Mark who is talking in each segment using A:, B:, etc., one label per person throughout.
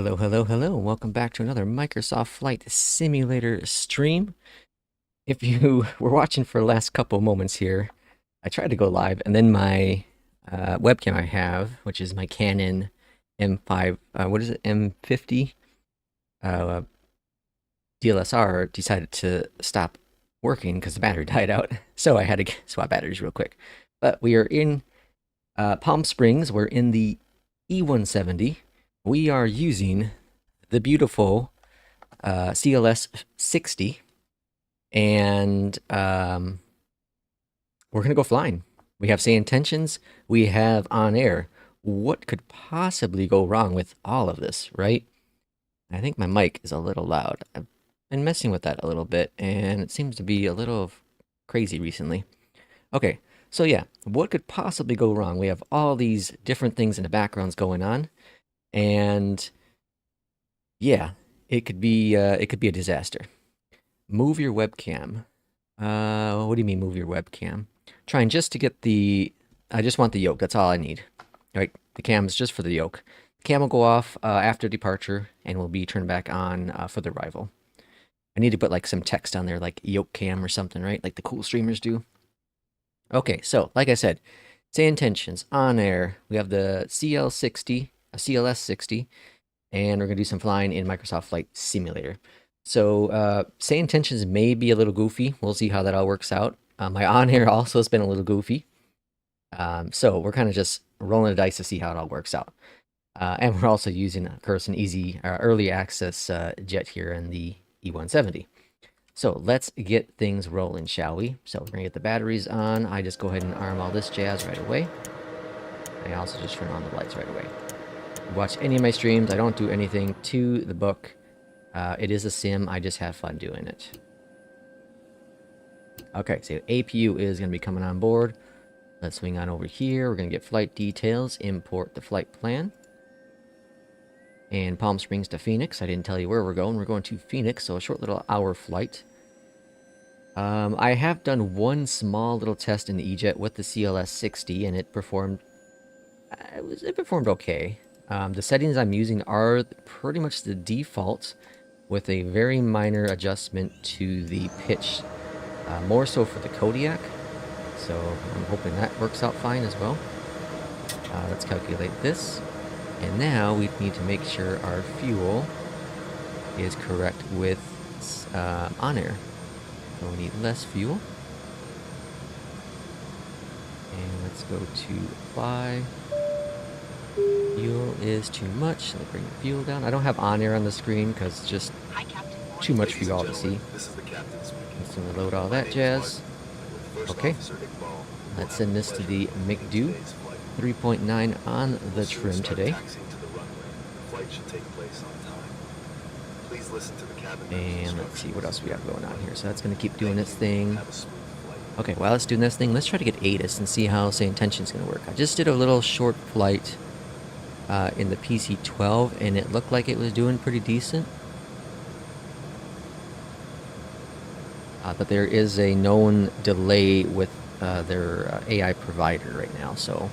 A: Hello, hello, hello, and welcome back to another Microsoft Flight Simulator stream. If you were watching for the last couple moments here, I tried to go live, and then my webcam I have, which is my Canon M5, M50 uh, DLSR, decided to stop working because the battery died out. So I had to swap batteries real quick. But we are in Palm Springs. We're in the E170. We are using the beautiful CLS-60, and we're gonna go flying. We have SAYINTENTIONS, we have ONAIR. What could possibly go wrong with all of this, right? I think my mic is a little loud. I've been messing with that a little bit, and it seems to be a little crazy recently. Okay, so yeah, what could possibly go wrong? We have all these different things in the backgrounds going on, and yeah, it could be a disaster. Move your webcam. What do you mean move your webcam? Trying just to get the, I just want the yoke. That's all I need. All right, the cam is just for the yoke. The cam will go off after departure and will be turned back on for the arrival. I need to put like some text on there, like yoke cam or something, right? Like the cool streamers do. Okay, so like I said, SAYINTENTIONS, ONAIR. We have the CLS-60, and we're going to do some flying in Microsoft Flight Simulator. So, SAYINTENTIONS may be a little goofy. We'll see how that all works out. My ONAIR also has been a little goofy. So we're kind of just rolling the dice to see how it all works out. And we're also using, of course, an easy early access jet here in the E170. So let's get things rolling, shall we? So we're going to get the batteries on. I just go ahead and arm all this jazz right away. I also just turn on the lights right away. Watch any of my streams. I don't do anything to the book. It is a sim. I just have fun doing it. Okay, so APU is going to be coming on board. Let's swing on over here. We're going to get flight details, import the flight plan. And Palm Springs to Phoenix. I didn't tell you where we're going. We're going to Phoenix, so a short little hour flight. I have done one small little test in the E-Jet with the CLS-60, and it performed okay. The settings I'm using are pretty much the default, with a very minor adjustment to the pitch, more so for the Kodiak. So I'm hoping that works out fine as well. Let's calculate this. And now we need to make sure our fuel is correct with ONAIR. So we need less fuel. And let's go to fly. Fuel is too much. Let me bring the fuel down. I don't have ONAIR on the screen because it's just too much for you all to see. Let's load all that jazz. Okay. Let's send this to the McDo. 3.9 on the trim today. And let's see what else we have going on here. So that's going to keep doing its thing. Okay, while it's doing this thing, let's try to get ATIS and see how SAYINTENTIONS is going to work. I just did a little short flight in the PC-12, and it looked like it was doing pretty decent. But there is a known delay with their AI provider right now, so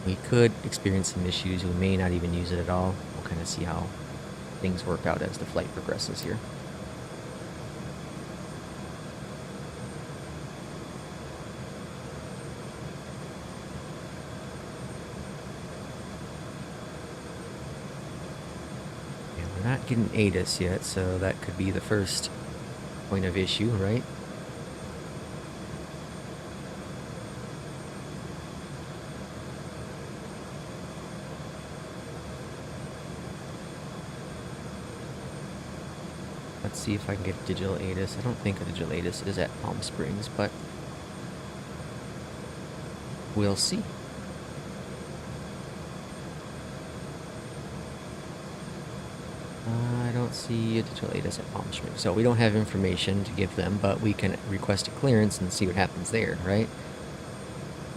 A: we could experience some issues. We may not even use it at all. We'll kind of see how things work out as the flight progresses here. And we're not getting ATIS yet, so that could be the first point of issue, right? Let's see if I can get digital ATIS. I don't think a digital ATIS is at Palm Springs, but we'll see. I don't see a digital ATIS at Palm Springs, so we don't have information to give them, but we can request a clearance and see what happens there, right?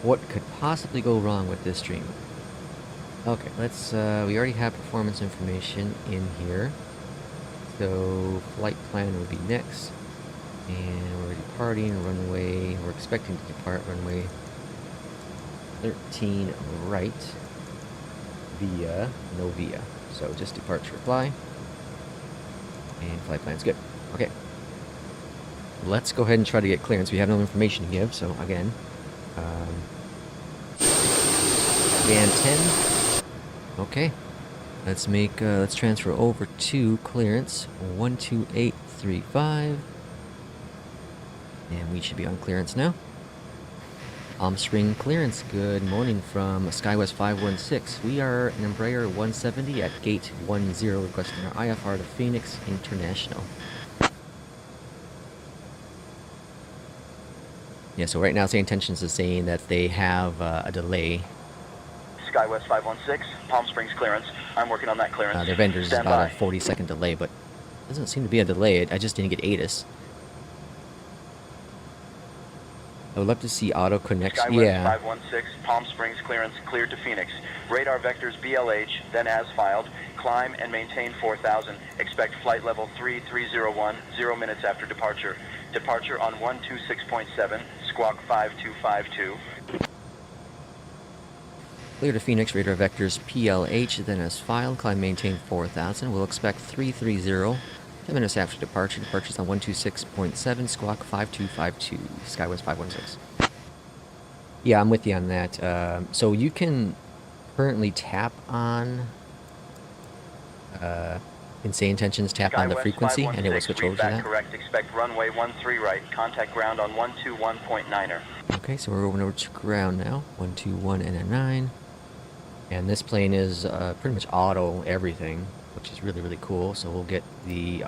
A: What could possibly go wrong with this stream? Okay, let's, we already have performance information in here. So flight plan would be next, and we're departing runway. We're expecting to depart runway 13 right via Novia. So just departure fly. And flight plan's good. Okay. Let's go ahead and try to get clearance. We have no information to give, so again. Band 10. Okay. Let's transfer over to clearance 12835. And we should be on clearance now. Palm Spring clearance. Good morning from SkyWest 516. We are an Embraer 170 at gate 10, requesting our IFR to Phoenix International. Yeah, so right now SAYINTENTIONS is saying that they have a delay.
B: SkyWest 516, Palm Springs clearance. I'm working on that clearance.
A: Their vendors is about a 40-second delay, but it doesn't seem to be a delay. I just didn't get ATIS. I would love to see auto connects.
B: SkyWest
A: Yeah.
B: 516, Palm Springs clearance cleared to Phoenix. Radar vectors BLH, then as filed. Climb and maintain 4000. Expect flight level 3301, 0 minutes after departure. Departure on 126.7, squawk 5252.
A: Clear to Phoenix, radar vectors PLH, then as filed. Climb maintain 4000. We'll expect 330. 10 minutes after departure. Departure's on 126.7, squawk 5252, SkyWest 516. Yeah, I'm with you on that. So you can currently tap on, in SAYINTENTIONS, tap on the frequency, and it will switch over to that.
B: Correct. Expect runway 13 right. Contact ground on 121.9er.
A: Okay, so we're going over to ground now. 121 and a 9. And this plane is pretty much auto everything, which is really, really cool. So we'll get the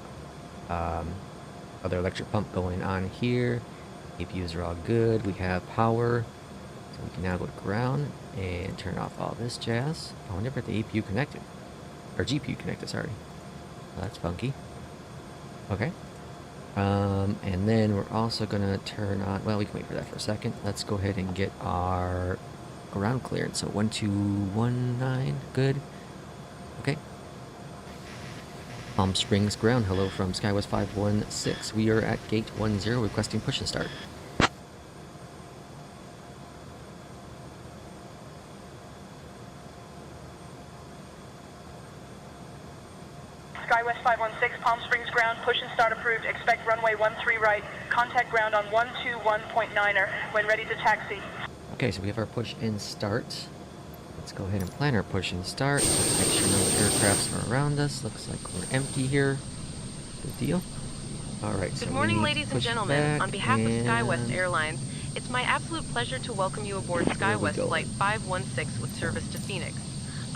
A: other electric pump going on here. APUs are all good. We have power. So we can now go to ground and turn off all this jazz. Oh, I wonder if the APU connected. Or GPU connected, sorry. Well, that's funky. Okay. And then we're also going to turn on... Well, we can wait for that for a second. Let's go ahead and get our ground clearance. So 1219. Good. Okay. Palm Springs ground. Hello from SkyWest 516. We are at gate 10, requesting push and start.
C: SkyWest 516, Palm Springs ground, push and start approved. Expect runway 13 right. Contact ground on 121.9er when ready to taxi.
A: Okay, so we have our push and start. Let's go ahead and plan our push and start. Let's make sure no aircrafts are around us. Looks like we're empty here. Good deal. Alright, so
D: good morning, ladies and gentlemen. On behalf of SkyWest Airlines, it's my absolute pleasure to welcome you aboard SkyWest Flight 516 with service to Phoenix.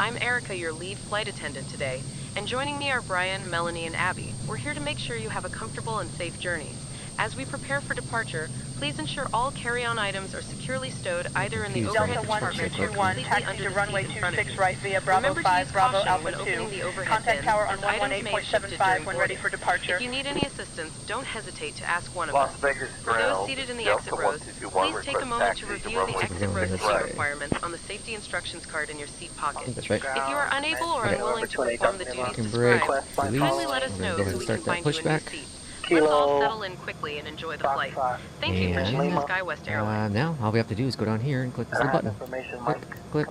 D: I'm Erica, your lead flight attendant today, and joining me are Brian, Melanie, and Abby. We're here to make sure you have a comfortable and safe journey. As we prepare for departure, please ensure all carry-on items are securely stowed either in the overhead compartment or completely under the
C: runway
D: seat in front of
C: 26
D: you.
C: right via Bravo
D: Remember
C: 5,
D: to use
C: Bravo
D: caution
C: Alpha
D: when
C: 2.
D: opening the overhead
C: Contact
D: bin,
C: tower on
D: as items may have shifted
C: 118.75
D: during
C: when ready
D: boarding.
C: for departure.
D: If you need any assistance, don't hesitate to ask one of
E: Las
D: us.
E: Vegas
D: For those
E: ground,
D: seated in the
E: Delta
D: exit rows,
E: 1221,
D: please take a
E: request
D: moment to
E: taxi
D: review the
E: runway
D: exit row
E: 26
D: seat
E: right.
D: requirements on the safety instructions card in your seat pocket.
A: That's right.
D: If you are unable or unwilling to perform the duties
A: Can break.
D: described,
A: Release.
D: kindly let us
A: We're
D: know
A: gonna go ahead
D: so
A: and
D: we
A: start
D: can
A: that
D: find you a new
A: pushback.
D: seat. Let's all settle in quickly and enjoy the flight. Thank you for choosing
A: And
D: SkyWest Airlines.
A: now all we have to do is go down here and click this little button. Click.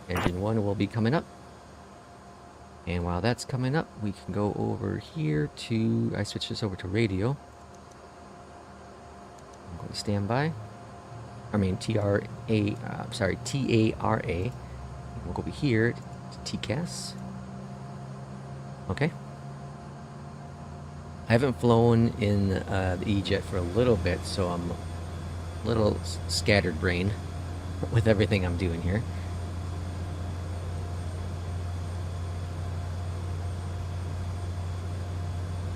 A: Engine 1 will be coming up. And while that's coming up, we can go over here to... I switched this over to radio. I'm going to standby. I mean TARA. We'll go over here to TCAS. Okay. I haven't flown in the E-Jet for a little bit, so I'm a little scattered brain with everything I'm doing here.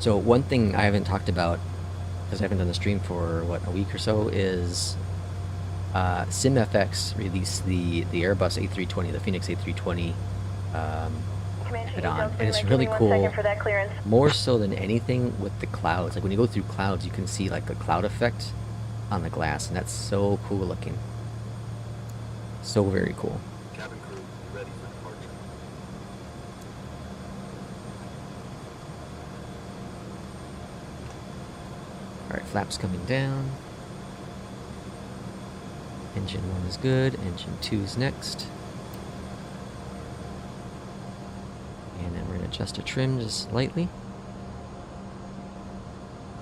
A: So one thing I haven't talked about, because I haven't done the stream for, what, a week or so, is SimFX released the Airbus A320, the Phoenix A320 add-on, and it's really cool, more so than anything with the clouds. Like when you go through clouds, you can see like a cloud effect on the glass, and that's so cool looking. So very cool.
E: Cabin crew, ready for departure.
A: Alright, flaps coming down. Engine 1 is good, engine 2 is next. Adjust the trim just slightly.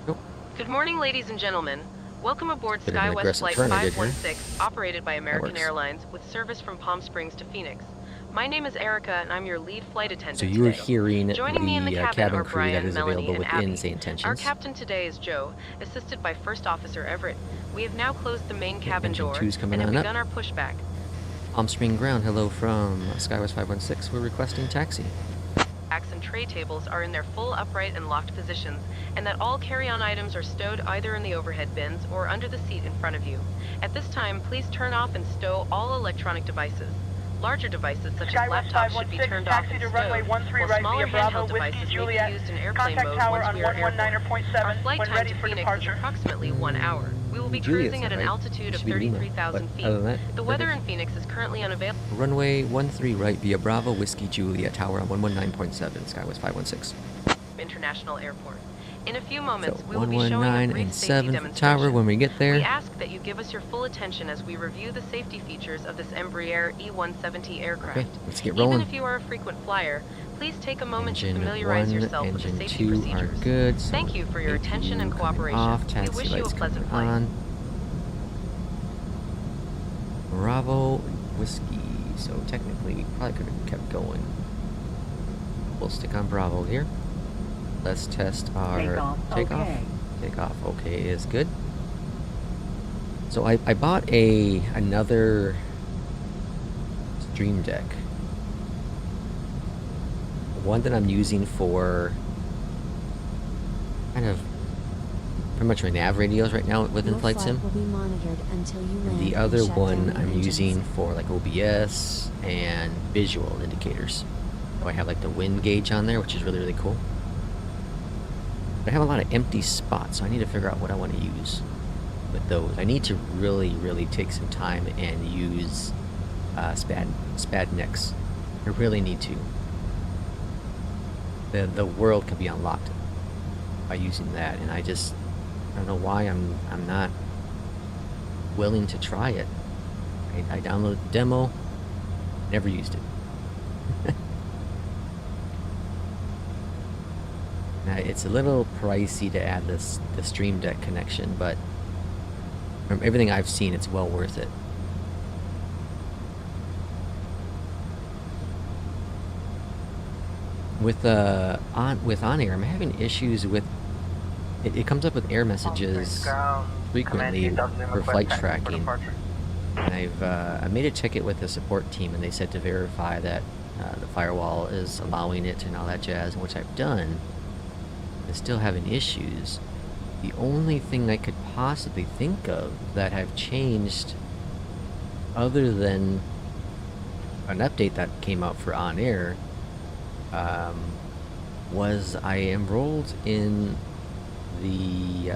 A: Nope.
D: Good morning, ladies and gentlemen. Welcome aboard
A: Bit of an
D: SkyWest
A: aggressive
D: Flight
A: turn I did here.
D: 516, operated by American
A: works.
D: Airlines, with service from Palm Springs to Phoenix. My name is Erica, and I'm your lead flight attendant
A: So you are
D: today.
A: hearing
D: Joining me in the
A: the
D: cabin are
A: cabin crew that
D: Brian,
A: is
D: Melanie,
A: available
D: and
A: within
D: Abby.
A: SAYINTENTIONS.
D: Our captain today is Joe, assisted by First Officer Everett. We have now closed the main cabin
A: Engine
D: door
A: 2's coming
D: and have
A: on up.
D: begun our pushback.
A: Palm Spring Ground, hello from SkyWest 516. We're requesting taxi.
D: Racks and tray tables are in their full upright and locked positions, and that all carry-on items are stowed either in the overhead bins or under the seat in front of you. At this time, please turn off and stow all electronic devices. Larger devices such as
C: SkyWest
D: laptops should be
C: 516,
D: turned off
C: taxi
D: and
C: to runway
D: stowed,
C: 13
D: while
C: right
D: smaller
C: via Bravo,
D: handheld
C: Whiskey,
D: devices may
C: Juliet.
D: be used in airplane
C: Contact
D: mode
C: tower
D: once
C: on
D: we are airborne.
C: 119.7
D: Our flight
C: when
D: time
C: ready
D: to
C: for
D: Phoenix is
C: departure.
D: approximately 1 hour. We will be
A: Juliet's
D: cruising at an
A: right.
D: altitude
A: It
D: of
A: should be Lima,
D: 33,000
A: but
D: feet.
A: other than that,
D: The weather
A: perfect.
D: in Phoenix is currently unavailable.
A: Runway 13 right via Bravo, Whiskey, Juliet, tower on 119.7, SkyWest 516.
D: International Airport. In a few
A: So
D: moments, we will be showing a
A: 119
D: brief
A: and
D: safety
A: 7
D: demonstration.
A: tower when we get there.
D: We ask that you give us your full attention as we review the safety features of this Embraer E170 aircraft.
A: Okay, let's get rolling.
D: Even if you are a frequent flyer, please take a moment to
A: Engine
D: familiarize
A: 1,
D: yourself with the
A: engine
D: safety
A: 2 are
D: procedures.
A: good. So
D: Thank you for your attention and
A: coming
D: cooperation.
A: Off,
D: We
A: taxi
D: wish you a
A: lights
D: pleasant
A: coming
D: flight.
A: on. Bravo, Whiskey. So technically, we probably could have kept going. We'll stick on Bravo here. Let's test our takeoff.
F: Okay.
A: Takeoff, okay, is good. So I bought another Stream Deck. One that I'm using for kind of pretty much my nav radios right now within
F: Your
A: Flight Sim.
F: will be monitored until you
A: And
F: land
A: the
F: and
A: other
F: shut
A: one
F: down the
A: I'm
F: engines.
A: using for like OBS and visual indicators. So I have like the wind gauge on there, which is really, really cool. But I have a lot of empty spots, so I need to figure out what I want to use with those. I need to really, really take some time and use SPAD necks. I really need to. The world can be unlocked by using that, and I don't know why I'm not willing to try it. I downloaded the demo, never used it. Now, it's a little pricey to add the Stream Deck connection, but from everything I've seen, it's well worth it. With ONAIR, I'm having issues with it comes up with error messages frequently for flight tracking. And I made a ticket with the support team, and they said to verify that the firewall is allowing it and all that jazz, which I've done. I'm still having issues. The only thing I could possibly think of that have changed, other than an update that came out for ONAIR, was I enrolled in the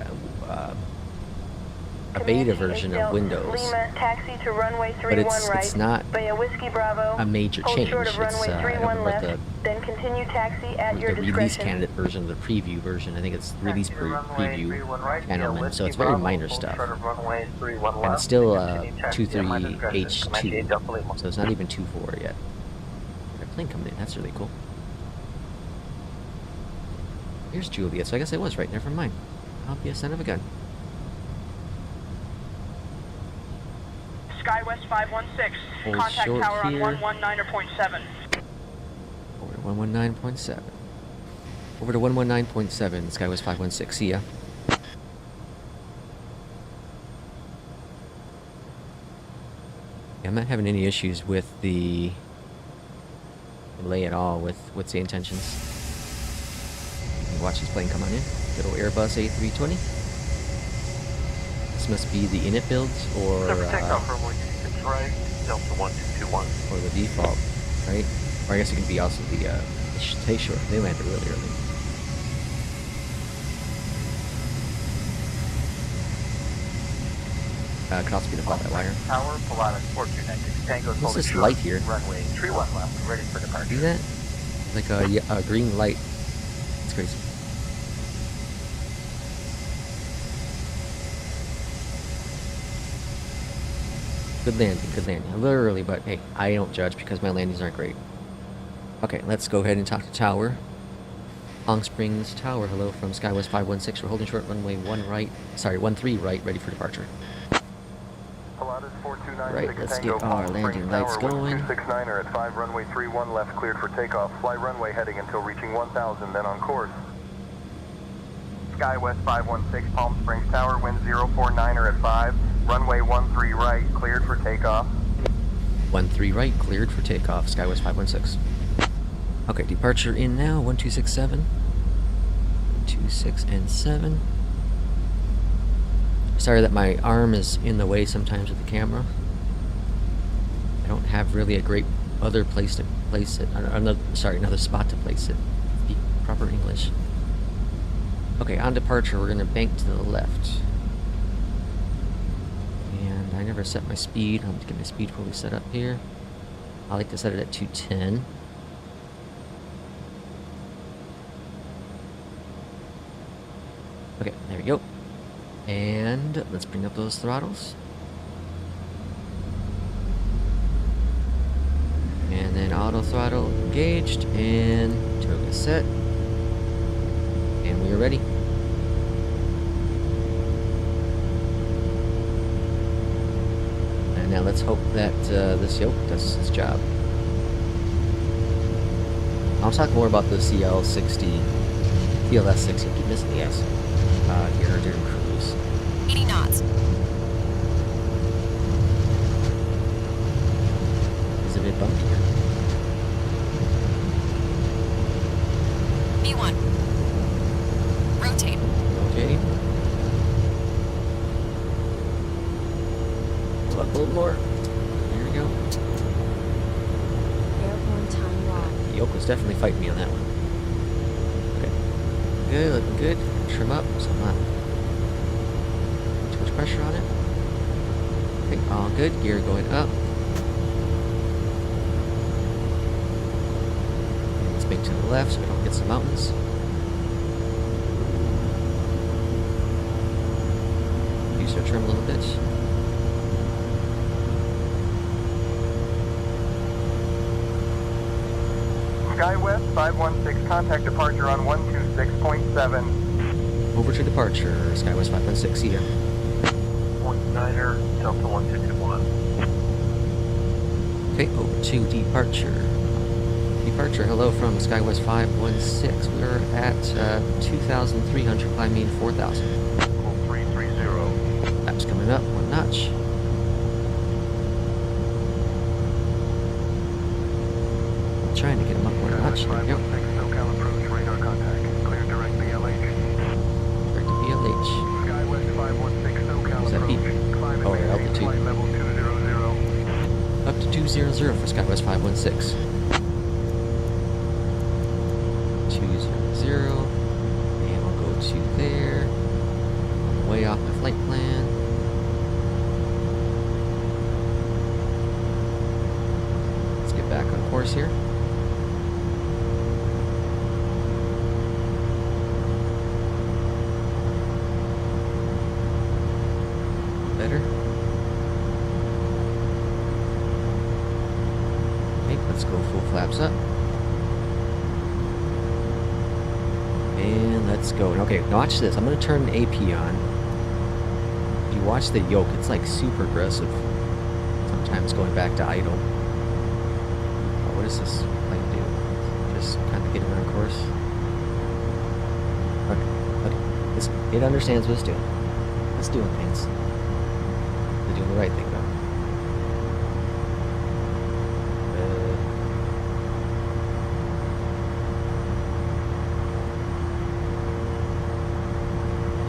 A: a beta version of Windows,
C: Lima, taxi to runway
A: but
C: 31
A: it's
C: right.
A: not
C: Via Whiskey Bravo.
A: a major
C: Hold
A: change.
C: short of
A: It's
C: runway
A: I
C: 31
A: don't
C: left.
A: know
C: Then continue taxi at
A: the
C: your
A: release
C: discretion.
A: candidate version, the preview version. I think it's release preview channel, so it's very minor stuff. And it's still 2.3H2, so it's not even 2.4 yet. Got a plane coming in, that's really cool. Here's Juliet, so I guess I was right, never mind. I'll be a son of a gun.
C: SkyWest 516.
A: Hold
C: Contact
A: short
C: tower
A: here.
C: on 119.7.
A: Over to 119.7. Over to 119.7, SkyWest 516, see ya. Yeah, I'm not having any issues with the delay at all with SAYINTENTIONS. Watch this plane come on in. Good old Airbus A320. This must be the init builds or the default, right? Or I guess it could be also the stay short. They landed really early. Could also be the flat wire.
B: Tower, Pilatus 4296 Tango.
A: What's this light here?
B: Runway 31 left, ready for departure.
A: See that? Like a green light. It's crazy. Good landing, good landing. A little early, but hey, I don't judge because my landings aren't great. Okay, let's go ahead and talk to Tower. Palm Springs Tower, hello from SkyWest 516. We're holding short runway 13 right, ready for departure. Right, let's get our landing lights going.
B: 269er at 5, runway 31 left, cleared for takeoff. Fly runway heading until reaching 1000, then on course. SkyWest 516, Palm Springs Tower, wind 049er at 5, runway 13 right, cleared for takeoff.
A: 13 right, cleared for takeoff, SkyWest 516. Okay, departure in now, 1267. 26 and 7. Sorry that my arm is in the way sometimes with the camera. I don't have really a great other place to place it. Another spot to place it. Speak proper English. Okay, on departure, we're going to bank to the left. And I never set my speed. I'm going to get my speed fully set up here. I like to set it at 210. Okay, there we go. And let's bring up those throttles. And then auto throttle engaged and toga set. And we are ready. And now let's hope that this yoke does its job. I'll talk more about the CL-60, CLS-60. I keep missing the S. Here during cruise.
F: 80 knots.
A: It's a bit bumpy here.
F: B1. Rotate.
A: Rotating. Pull up a little more. There we go.
F: Airborne time lock.
A: The yoke was definitely fighting me on that one. Okay. Good, looking good. Trim up, so I'm not too much pressure on it. Okay, all good. Gear going up. And let's make to the left so we don't hit some mountains. Use our trim a little bit.
B: SkyWest 516, contact departure on 126.7.
A: Over to departure, SkyWest 516, see ya.
B: 19er, Delta 1221.
A: Okay, over to departure. Departure, hello from SkyWest 516. We're at 2,300, climbing 4,000.
B: 330.
A: That's coming up one notch. I'm trying to get him up one notch. There we go.
B: SoCal approach, radar contact. Clear direct BLH.
A: Direct to BLH.
B: SkyWest 516, SoCal
A: What's that beep?
B: approach. Climb
A: Oh,
B: and
A: yeah,
B: maintain
A: altitude.
B: flight level 200.
A: Up to 200 for SkyWest 516. 200. And we'll go to there. I'm way off my flight plan. Let's get back on course here. Better. Okay, let's go full flaps up. And let's go. Okay, now watch this. I'm going to turn the AP on. If you watch the yoke, it's like super aggressive. Sometimes going back to idle. Oh, what does this plane do? Just kind of get around course. Okay. It understands what it's doing. It's doing things. They're doing the right thing, though.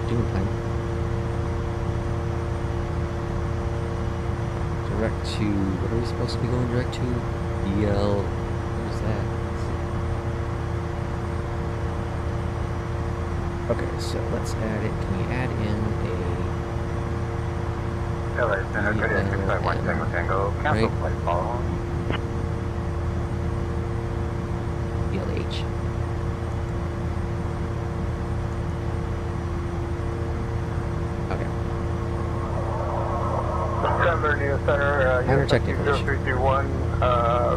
A: Doing plan. Direct to, what are we supposed to be going direct to? BL, where's that? Okay, so let's add it. Can we add in
B: LA Center, good day, 651 Tango Tango, cancel
A: Right.
B: flight follow.
A: BLH? Okay.
B: Denver Neo Center,
A: Minor technical issue.
B: 0321,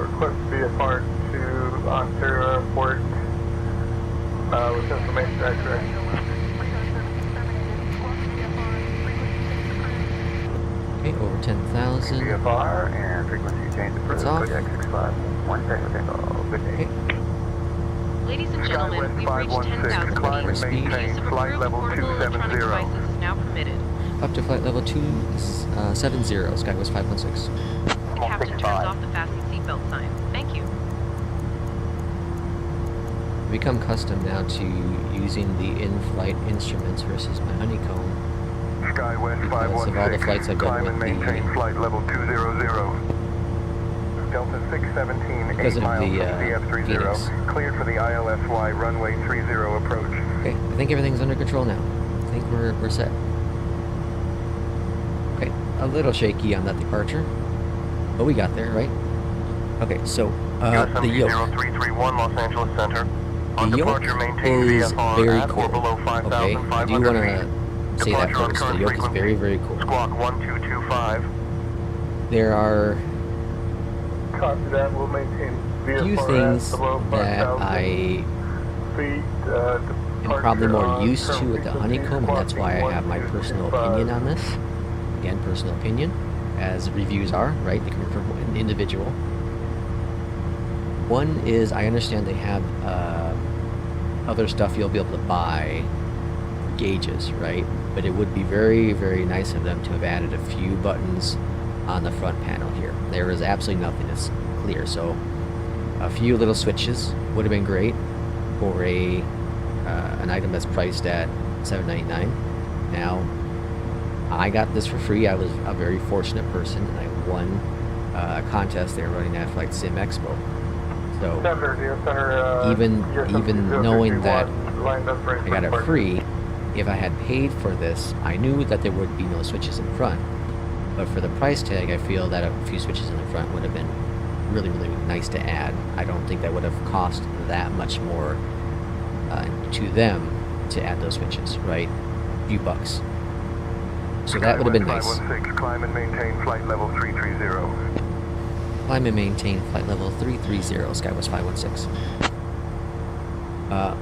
B: request to be a part to Ontario Airport.
E: With information accurate.
A: Okay, over 10,000.
B: VFR and frequency change approved.
A: It's off.
B: Kodiak 651, technical. Good day.
A: Okay.
D: Ladies and gentlemen, we've reached 10,000
B: climb and
D: feet.
B: maintain
D: Use of
B: flight
D: approved
B: level
D: portable electronic
B: 270.
D: devices is now permitted.
A: Up to flight level 270, Skywest 516.
D: The captain turns off the fasten seatbelt sign. Thank you.
A: Become accustomed now to using the in-flight instruments versus my honeycomb.
B: Skywest
A: Because of all the
B: 516,
A: flights I've
B: climb
A: done
B: and
A: with
B: maintain
A: the
B: flight level 200. Delta 617,
A: Because
B: 8
A: of
B: miles
A: the,
B: from VF30,
A: Phoenix.
B: cleared for the ILSY runway 30 approach.
A: Okay, I think everything's under control now. I think we're set. Okay, a little shaky on that departure, but we got there, right? Okay, so the yoke.
B: 0331 Los Angeles Center. On
A: The yoke
B: departure, maintain
A: is
B: VFR
A: very
B: at
A: cool.
B: or below
A: Okay, I do
B: 5,500
A: want
B: feet.
A: to say that
B: Departure on
A: first. The
B: current
A: yoke is
B: frequency.
A: very, very cool.
B: Squawk 1225.
A: There are
E: Copy that. We'll maintain
A: a few
E: VFR
A: things
E: at below
A: that
E: 5,000
A: I
E: feet.
A: am probably more used to with the honeycomb, and that's why I have my personal opinion on this. Again, personal opinion, as reviews are, right? They come from an individual. One is I understand they have other stuff you'll be able to buy, gauges, right? But it would be very, very nice of them to have added a few buttons on the front panel here. There is absolutely nothing. It's clear. So a few little switches would have been great for an item that's priced at $7.99. Now, I got this for free. I was a very fortunate person, and I won a contest they were running at Flight Sim Expo. So even knowing that I got it free, if I had paid for this, I knew that there would be no switches in front. But for the price tag, I feel that a few switches in the front would have been really, really nice to add. I don't think that would have cost that much more to them to add those switches, right? A few bucks. So that would have been nice.
B: 516, climb and maintain flight level 330.
A: Climb and maintain flight level 330, Skywest 516.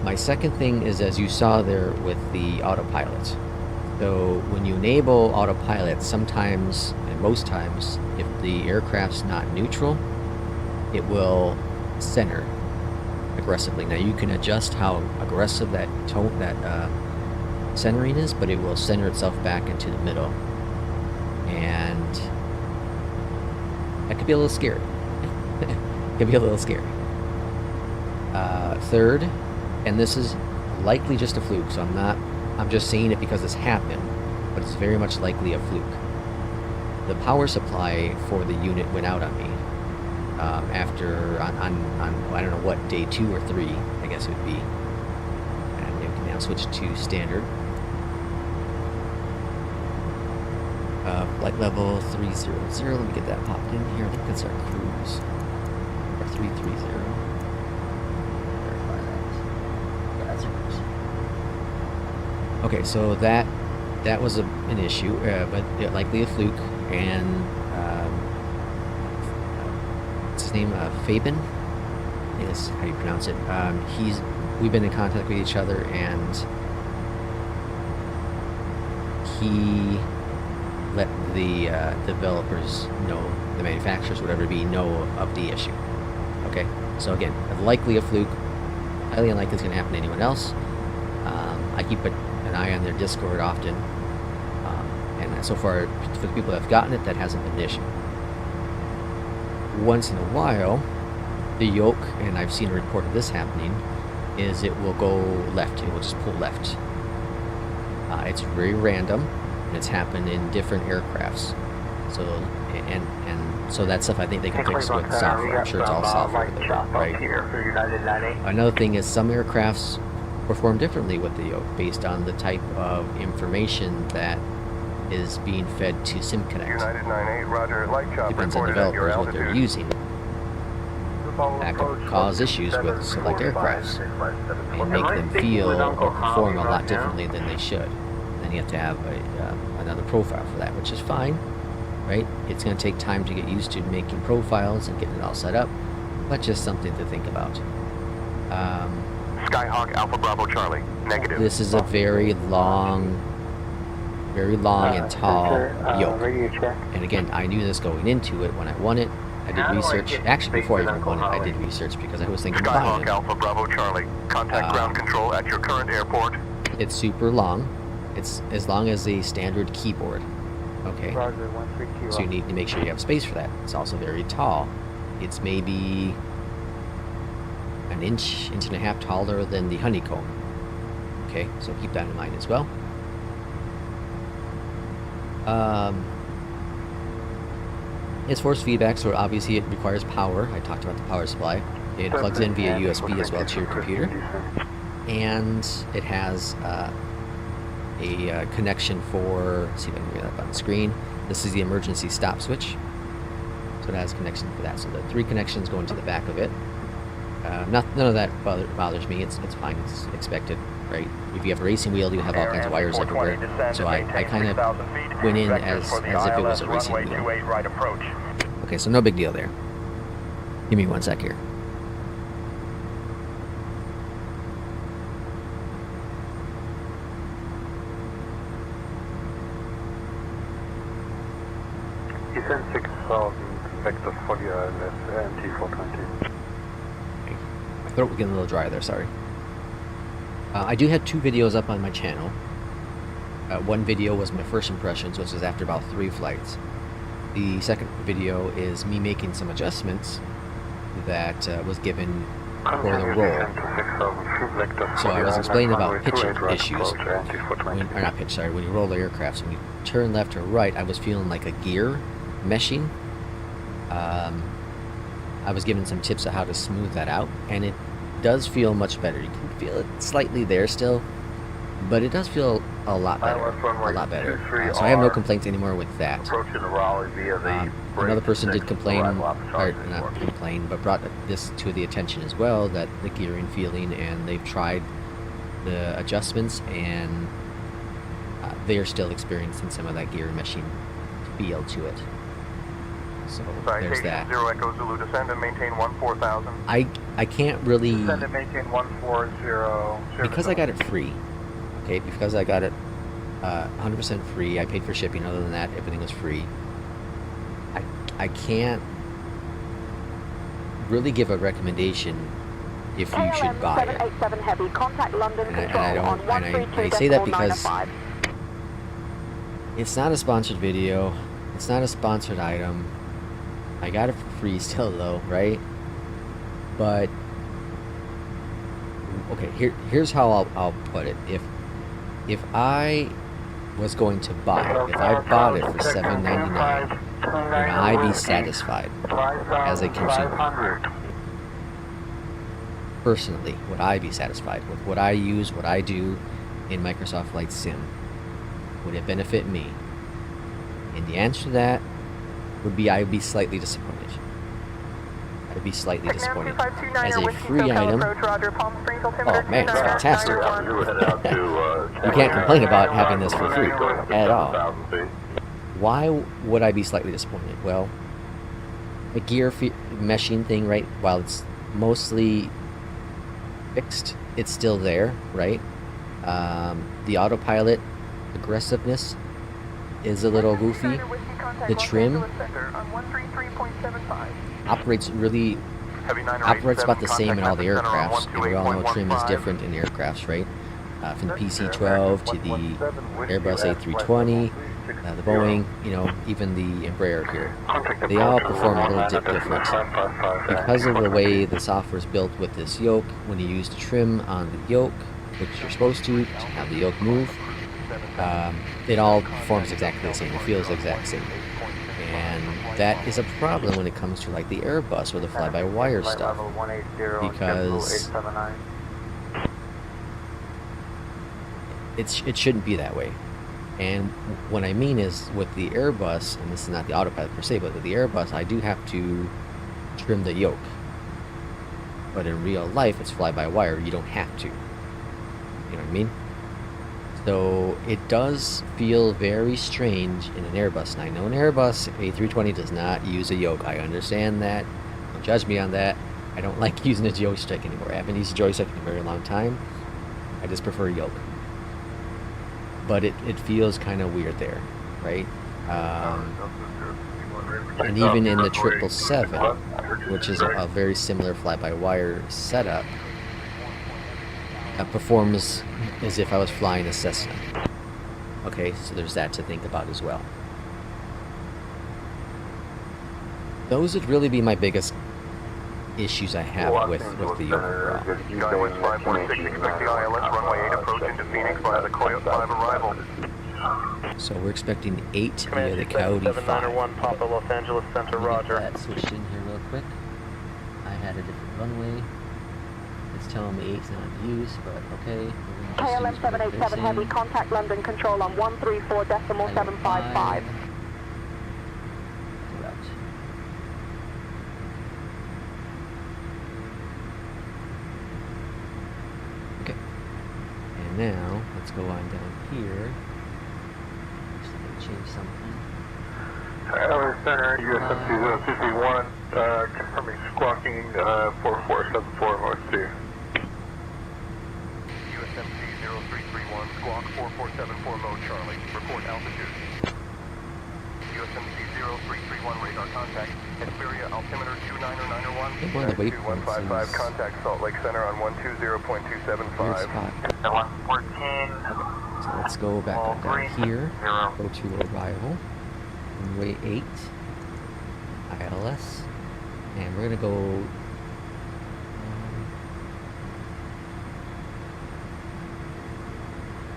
A: My second thing is, as you saw there with the autopilot. So when you enable autopilot, sometimes, and most times, if the aircraft's not neutral, it will center aggressively. Now you can adjust how aggressive that centering is, but it will center itself back into the middle. And that could be a little scary. It could be a little scary. Third, and this is likely just a fluke, so I'm just saying it because it's happened, but it's very much likely a fluke. The power supply for the unit went out on me after on I don't know what, day 2 or 3, I guess it would be. And we can now switch to standard. Flight level 300. Let me get that popped in here. I think that's our cruise. Or 330. Verify that. Yeah, that's our cruise. Okay, so that was an issue, but likely a fluke. And what's his name? Fabian. I think that's how you pronounce it. We've been in contact with each other, and he let the developers know, the manufacturers, whatever it be, know of the issue. Okay, so again, likely a fluke, highly unlikely it's going to happen to anyone else. I keep an eye on their Discord often, and so far, for the people that have gotten it, that hasn't been an issue. Once in a while, the yoke, and I've seen a report of this happening, is it will go left. It will just pull left. It's very random. It's happened in different aircrafts. So and so that stuff I think they can fix with software. I'm sure it's all software, right? Another thing is some aircrafts perform differently with the yoke based on the type of information that is being fed to SimConnect.
B: United 98, Roger. Light chopper
A: Depends on
B: reported at your
A: developers what they're
B: altitude.
A: using. That could cause issues with select aircrafts and make them feel or perform a lot differently than they should. Then you have to have another profile for that, which is fine, right? It's going to take time to get used to making profiles and getting it all set up, but just something to think about.
B: Skyhawk Alpha Bravo Charlie, negative.
A: This is a very long and tall yoke.
E: Radio check.
A: And again, I knew this going into it when I won it. I did research. Actually, before I even won it, I did research because I was thinking about
B: Skyhawk
A: it.
B: Alpha Bravo Charlie, contact ground control at your current airport.
A: It's super long. It's as long as a standard keyboard. Okay.
E: Roger, 13 kilo.
A: So you need to make sure you have space for that. It's also very tall. It's maybe an inch and a half taller than the honeycomb. Okay, so keep that in mind as well. It's force feedback, so obviously it requires power. I talked about the power supply. It plugs in via USB as well to your computer. And it has a connection for, let's see if I can get that up on the screen. This is the emergency stop switch. So it has a connection for that. So the 3 connections go into the back of it. None of that bothers me. It's fine. It's expected, right? If you have a racing wheel, you have all kinds of wires everywhere. So I kind of went in as if it was a racing wheel. Okay, so no big deal there. Give me 1 sec here.
E: Descend 6,000 vectors for the ILS and T420.
A: My throat was getting a little dry there, sorry. I do have 2 videos up on my channel. One video was my first impressions, which was after about 3 flights. The second video is me making some adjustments that was given for the roll. So I was explaining about pitching issues. When you roll the aircraft, so when you turn left or right, I was feeling like a gear meshing. I was given some tips on how to smooth that out, and it does feel much better. You can feel it slightly there still, but it does feel a lot better. So I have no complaints anymore with that. Another person did complain, or not complain, but brought this to the attention as well, that the gearing feeling, and they've tried the adjustments, and they are still experiencing some of that gear meshing feel to it. So there's that.
B: 0 Echo Zulu, descend and maintain 14,000.
A: I can't really,
E: Descend and maintain 140.
A: because I got it free. Okay, because I got it 100% free. I paid for shipping. Other than that, everything was free. I can't really give a recommendation if you should buy it. And I say that because it's not a sponsored video. It's not a sponsored item. I got it for free still though, right? But okay, here's how I'll put it. If I was going to buy it, if I bought it for $7.99, would I be satisfied as a consumer? Personally, would I be satisfied with what I use, what I do in Microsoft Flight Sim? Would it benefit me? And the answer to that would be I would be slightly disappointed. I'd be slightly disappointed. As a free item, oh man, it's fantastic. You can't complain about having this for free at all. Why would I be slightly disappointed? Well, the gear meshing thing, right, while it's mostly fixed, it's still there, right? The autopilot aggressiveness is a little goofy. The trim operates about the same in all the aircrafts, and we all know trim is different in aircrafts, right? From the PC-12 to the Airbus A320, the Boeing, even the Embraer here. They all perform a little bit different. Because of the way the software is built with this yoke, when you use the trim on the yoke, which you're supposed to have the yoke move, it all performs exactly the same. It feels the exact same. And that is a problem when it comes to like the Airbus or the fly-by-wire stuff, because it shouldn't be that way. And what I mean is with the Airbus, and this is not the autopilot per se, but with the Airbus, I do have to trim the yoke. But in real life, it's fly-by-wire. You don't have to. You know what I mean? So it does feel very strange in an Airbus. And I know an Airbus A320 does not use a yoke. I understand that. Don't judge me on that. I don't like using a joystick anymore. I haven't used a joystick in a very long time. I just prefer yoke. But it feels kind of weird there, right? And even in the 777, which is a very similar fly-by-wire setup, performs as if I was flying a Cessna. Okay, so there's that to think about as well. Those would really be my biggest issues I have with the yoke overall.
B: Skywest 516, expecting ILS runway 8 approach into Phoenix via the Coyote 5 arrival.
A: So we're expecting 8 via the Coyote 5.
B: 791 Papa Los Angeles Center, roger.
A: That switched in here real quick. I had a different runway. It's telling me 8's not in use, but okay.
C: KLM-787 Heavy, contact London Control on 134.755.
A: Okay. And now, let's go on down here. Just let me change something.
E: Airliner Center, USMC 051, confirming squawking 4474 North 2.
B: USMC 0331, squawk 4474 mode Charlie, report altitude. USMC 0331, radar contact, Xperia altimeter 29901,
A: I think one of the waypoints
B: 2155,
A: is
B: contact Salt Lake Center on 120.275.
A: your spot.
E: 114.
A: So let's go back on down here. Go to arrival. Runway 8. ILS. And we're gonna go.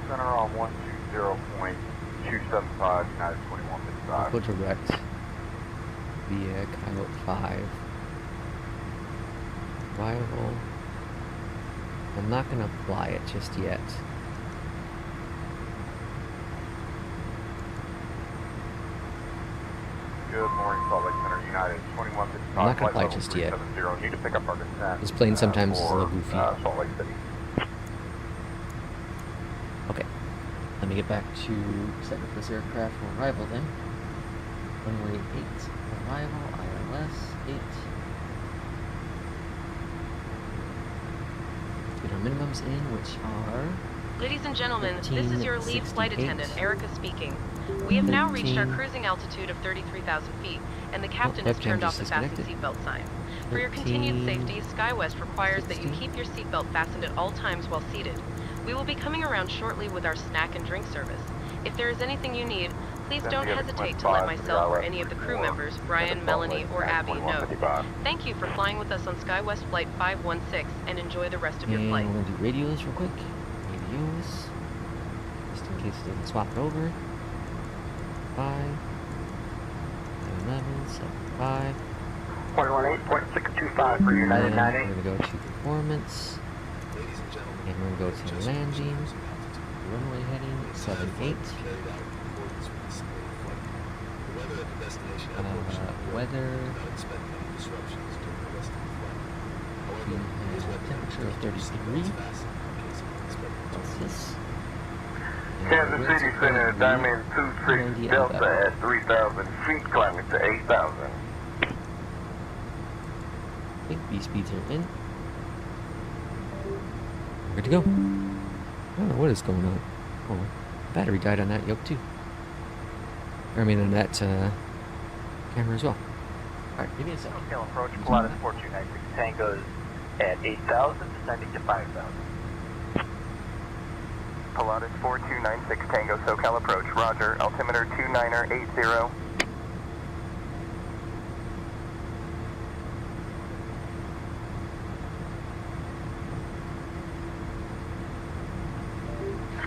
E: Center on 120.275, United 2155.
A: Go direct via Coyote 5. Arrival. I'm not gonna apply it just yet.
E: Good morning, Salt Lake Center, United 2155.
A: I'm not gonna apply it just yet.
E: Need to pick up our descent.
A: This plane sometimes is a little
E: for,
A: goofy.
E: Salt Lake City.
A: Okay. Let me get back to setting up this aircraft for arrival then. Runway 8. Arrival, ILS 8. Get our minimums in, which are...
D: Ladies and gentlemen, this is your lead flight attendant, Erica speaking. We have now reached our cruising altitude of 33,000 feet, and the captain has turned off the fasten seatbelt sign. For your continued safety, SkyWest requires that you keep your seatbelt fastened at all times while seated. We will be coming around shortly with our snack and drink service. If there is anything you need, please don't hesitate to let myself or any of the crew members, Brian, Melanie, or Abby, know. Thank you for flying with us on SkyWest Flight 516, and enjoy the rest of your flight.
A: And we're gonna do radios real quick. Radios. Just in case it doesn't swap it over. 5, 11, 75.
E: 118.625 for United
A: Then
E: 90.
A: we're going to go to performance. And we're going to go to landing. Runway heading 78. Weather. We have temperature of 33. Celsius.
E: Kansas City Center, Diamond 26 Delta at 3,000 feet, climbing to 8,000.
A: I think B-speeds are in. Good to go. I don't know what is going on. Oh, battery died on that yoke too. I mean on that camera as well. Alright, give me a second.
B: Scale approach, Pilatus 4296 Tango's at 8,000, descending to 5,000. Pilatus 4296 Tango SoCal approach, roger, altimeter 2980.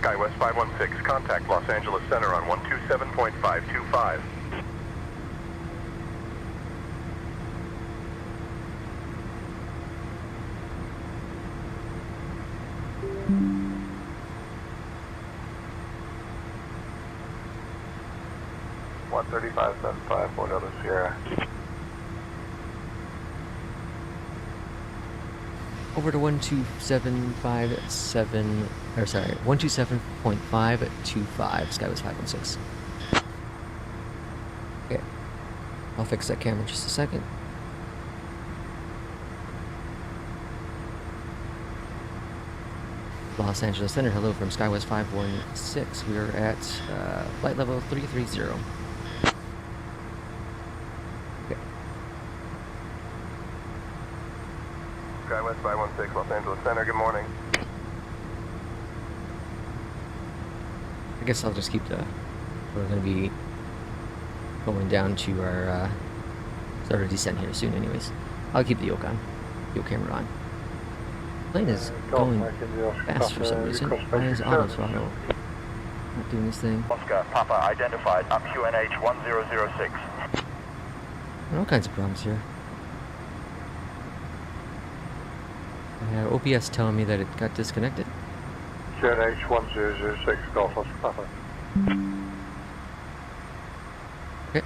B: SkyWest 516, contact Los Angeles Center on 127.525.
E: What 3575 Fort Elder Sierra.
A: Over to 12757, or sorry, 127.525, Skywest 516. Okay, I'll fix that camera in just a second. Los Angeles Center, hello from SkyWest 516. We are at flight level 330. Okay.
E: SkyWest 516, Los Angeles Center, good morning.
A: I guess I'll just keep we're going to be going down to our start of descent here soon anyways. I'll keep the yoke on, yoke camera on. Plane is going fast for some reason. Why is auto throttle not doing this thing?
B: Oscar, Papa identified up QNH 1006.
A: All kinds of problems here. I have OBS telling me that it got disconnected.
E: QNH 1006, Golf Oscar Papa.
A: Okay.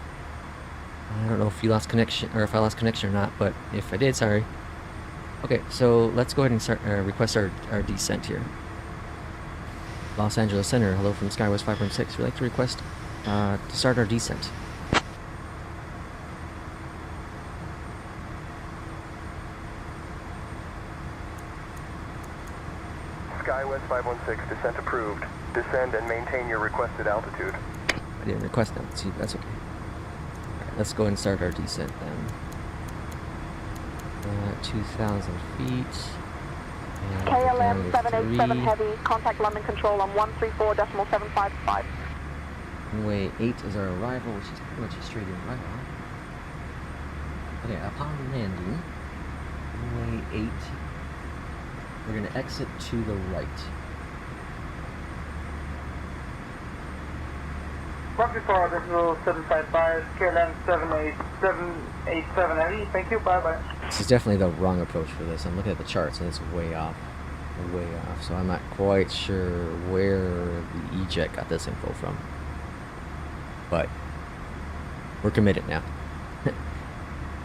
A: I don't know if you lost connection or if I lost connection or not, but if I did, sorry. Okay, so let's go ahead and start request our descent here. Los Angeles Center, hello from SkyWest 516. We'd like to request to start our descent.
E: SkyWest 516, descent approved. Descend and maintain your requested altitude.
A: I didn't request altitude, that's okay. Alright, let's go ahead and start our descent then. 2,000 feet.
C: KLM-787 Heavy, contact London Control on 134.755.
A: Runway 8 is our arrival, which is pretty much a straight in right on. Okay, upon landing, runway 8, we're going to exit to the right.
G: 134.755, KLM-787 Heavy, thank you, bye-bye.
A: This is definitely the wrong approach for this. I'm looking at the charts and it's way off. Way off. So I'm not quite sure where the E-Jet got this info from. But we're committed now.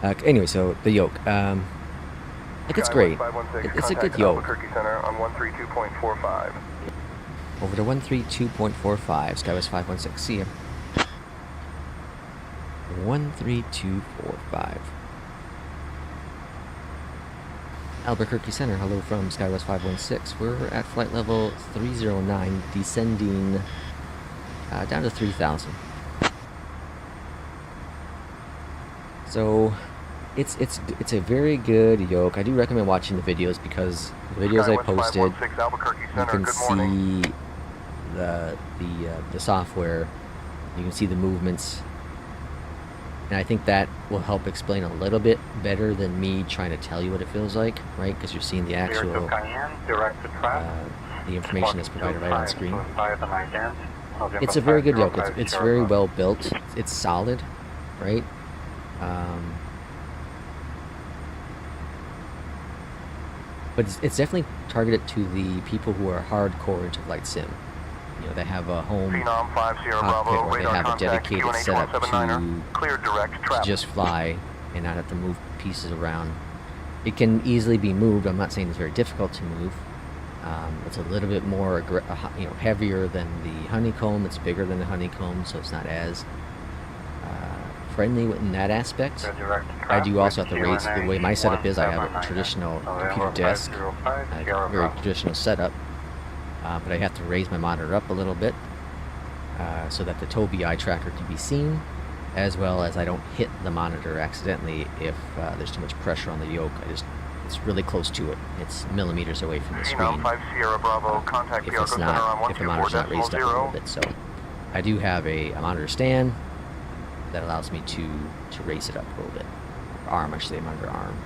A: Anyway, so the yoke. Like it's great. It's a good yoke.
E: Center on 132.45.
A: Over to 132.45, SkyWest 516. See ya. 13245. Albuquerque Center, hello from SkyWest 516. We're at flight level 309, descending down to 3,000. So it's a very good yoke. I do recommend watching the videos because the videos I posted, you can see the software, you can see the movements, and I think that will help explain a little bit better than me trying to tell you what it feels like, right? Because you're seeing the actual the information that's provided right on screen. It's a very good yoke. It's very well built. It's solid, right? But it's definitely targeted to the people who are hardcore into flight sim. You know, they have a home cockpit or they have a dedicated setup to just fly and not have to move pieces around. It can easily be moved. I'm not saying it's very difficult to move. It's a little bit more heavier than the honeycomb. It's bigger than the honeycomb, so it's not as friendly in that aspect. I do also have to raise, the way my setup is, I have a traditional computer desk, a very traditional setup, but I have to raise my monitor up a little bit so that the Tobii eye tracker can be seen, as well as I don't hit the monitor accidentally if there's too much pressure on the yoke. It's really close to it. It's millimeters away from the screen. If the monitor's not raised up a little bit. So I do have a monitor stand that allows me to raise it up a little bit. Arm, I should say, monitor arm.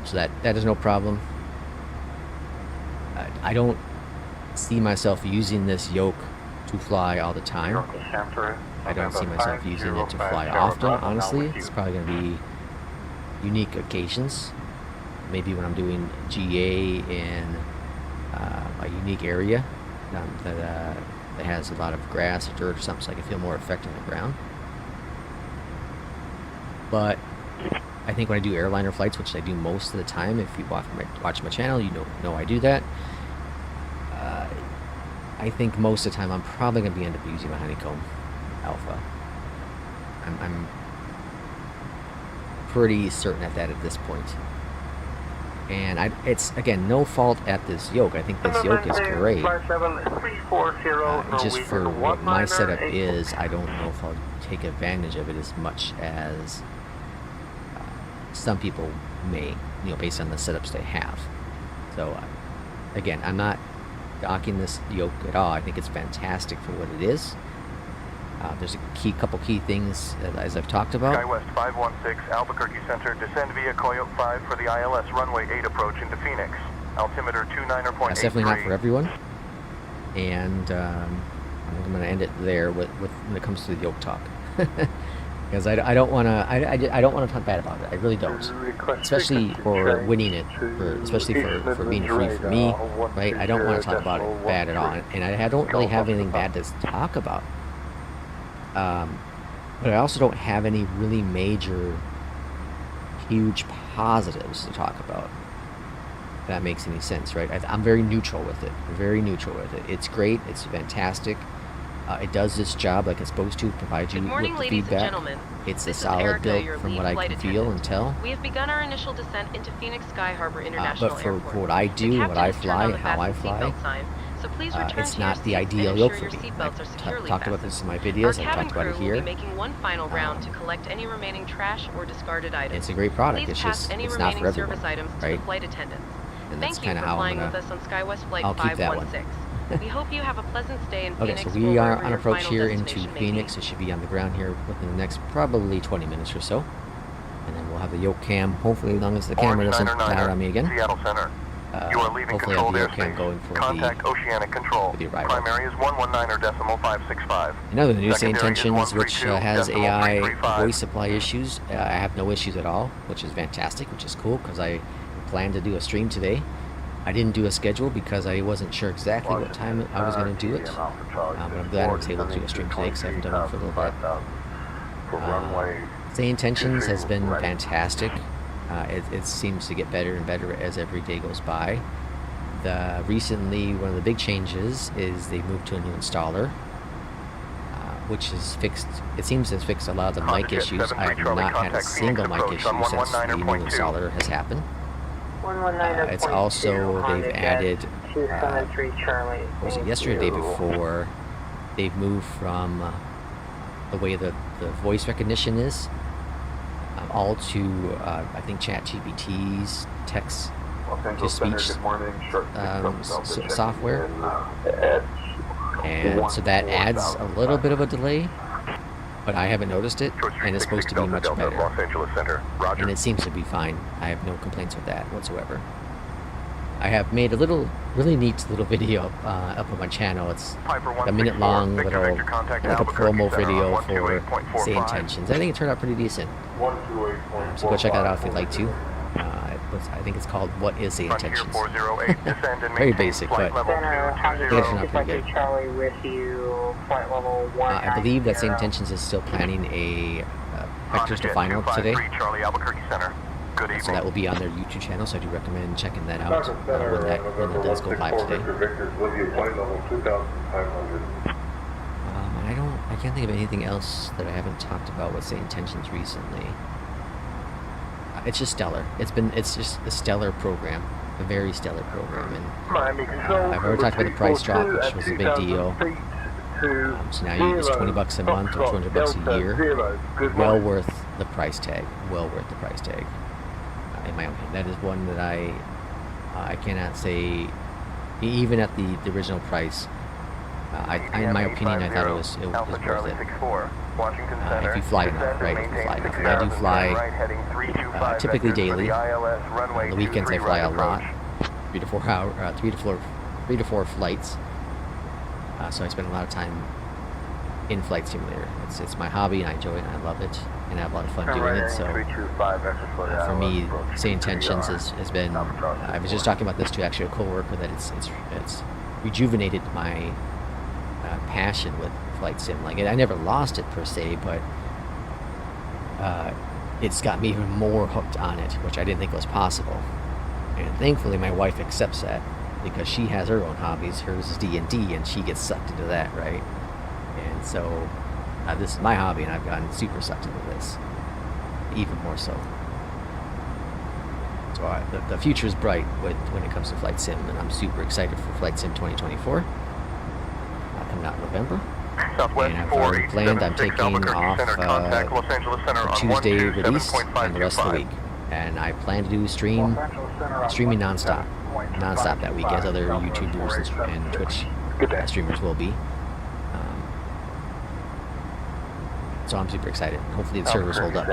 A: So that is no problem. I don't see myself using this yoke to fly all the time. I don't see myself using it to fly often, honestly. It's probably going to be unique occasions. Maybe when I'm doing GA in a unique area that has a lot of grass or dirt or something, so I can feel more effective on the ground. But I think when I do airliner flights, which I do most of the time, if you watch my channel, you know I do that. I think most of the time I'm probably going to end up using my honeycomb alpha. I'm pretty certain at that at this point. And it's, again, no fault at this yoke. I think this yoke is great. Just for what my setup is, I don't know if I'll take advantage of it as much as some people may, based on the setups they have. So, again, I'm not docking this yoke at all. I think it's fantastic for what it is. There's a couple key things, as I've talked about.
H: SkyWest 516, Albuquerque Center, descend via Coyote 5 for the ILS runway 8 approach into Phoenix. Altimeter 29.83.
A: That's definitely not for everyone. And I think I'm going to end it there when it comes to the yoke talk. Because I don't want to I don't want to talk bad about it. I really don't. Especially for winning it, especially for being free for me, right? I don't want to talk about it bad at all. And I don't really have anything bad to talk about. But I also don't have any really major, huge positives to talk about. If that makes any sense, right? I'm very neutral with it. Very neutral with it. It's great. It's fantastic. It does its job like it's supposed to, provide you with the feedback. It's a solid build from what I can feel and tell.
D: We have begun our initial descent into Phoenix Sky Harbor International
A: But for
D: Airport.
A: what I do, what I fly, how I fly,
D: So please return
A: it's
D: to
A: not
D: your
A: the
D: seats
A: ideal
D: and
A: yoke
D: ensure
A: for
D: your
A: me.
D: seatbelts are
A: I've
D: securely
A: talked about
D: fastened.
A: this in my
D: Our
A: videos. I've
D: cabin
A: talked about
D: crew
A: it
D: will
A: here.
D: be making one final round to collect any remaining trash or discarded items.
A: It's a great product.
D: Please
A: It's
D: pass
A: just
D: any
A: it's not
D: remaining
A: for everyone,
D: service items to
A: right?
D: the flight attendants.
A: And that's
D: Thank you
A: kind
D: for
A: of how
D: flying
A: I'm
D: with us on SkyWest Flight
A: I'll keep that one.
D: 516. We hope you have a pleasant stay in
A: Okay,
D: Phoenix.
A: so
D: or
A: we are
D: wherever
A: on
D: your
A: approach
D: final
A: here into
D: destination may
A: Phoenix.
D: be.
A: It should be on the ground here within the next probably 20 minutes or so. And then we'll have the yoke cam, hopefully as long as the camera doesn't die on me again.
H: Seattle Center. You are leaving
A: Hopefully I have
H: controlled
A: the yoke cam
H: airspace.
A: going for
H: Contact Oceanic Control.
A: the arrival.
H: Primary is 119.565.
A: Another news,
H: Secondary is
A: Intentions, which has AI
H: 132.335.
A: voice supply issues. I have no issues at all, which is fantastic, which is cool, because I planned to do a stream today. I didn't do a schedule because I wasn't sure exactly what time I was going to do it. But I'm glad I was able to do a stream today because I haven't done one for a little bit. Say Intentions has been fantastic. It seems to get better and better as every day goes by. Recently, one of the big changes is they moved to a new installer, which has fixed. It seems to have fixed a lot of the mic issues. I have not had a single mic issue since the new installer has happened. It's also, they've added, what was it, yesterday or the day before, they've moved from the way the voice recognition is, all to, I think, ChatGPT's text-to-speech software. And so that adds a little bit of a delay, but I haven't noticed it, and it's supposed to be much better. And it seems to be fine. I have no complaints with that whatsoever. I have made a really neat little video up on my channel. It's a minute-long little, like a promo video for Say Intentions. I think it turned out pretty decent. So go check that out if you'd like to. I think it's called What is Say Intentions? Very basic, but it turned out pretty good. I believe that Say Intentions is still planning a Vectors to Final today. So that will be on their YouTube channel, so I do recommend checking that out when that does go live today. I can't think of anything else that I haven't talked about with Say Intentions recently. It's just stellar. It's just a stellar program, a very stellar program, and I've already talked about the price drop, which was a big deal. So now it's $20 a month or $200 a year. Well worth the price tag. Well worth the price tag. In my opinion, that is one that I cannot say, even at the original price. In my opinion, I thought it was worth it. If you fly enough, right? If you fly enough. And I do fly typically daily. On the weekends, I fly a lot, 3 to 4 flights. So I spend a lot of time in Flight Simulator. It's my hobby, and I enjoy it, and I love it, and I have a lot of fun doing it. So for me, Say Intentions has been. I was just talking about this to actually a coworker that it's rejuvenated my passion with Flight Sim. Like, I never lost it per se, but it's got me even more hooked on it, which I didn't think was possible. And thankfully, my wife accepts that, because she has her own hobbies. Hers is D&D, and she gets sucked into that, right? And so this is my hobby, and I've gotten super sucked into this, even more so. So the future is bright when it comes to Flight Sim, and I'm super excited for Flight Sim 2024. Coming out in November.
H: Southwest
A: And I've already planned, I'm
H: 4876
A: taking
H: Albuquerque
A: off
H: Center, contact Los Angeles Center
A: the
H: on
A: Tuesday release and the rest of the
H: 127.525.
A: week. And I plan to do streaming nonstop that week, as other YouTubers and Twitch streamers will be. So I'm super excited. Hopefully the servers hold up.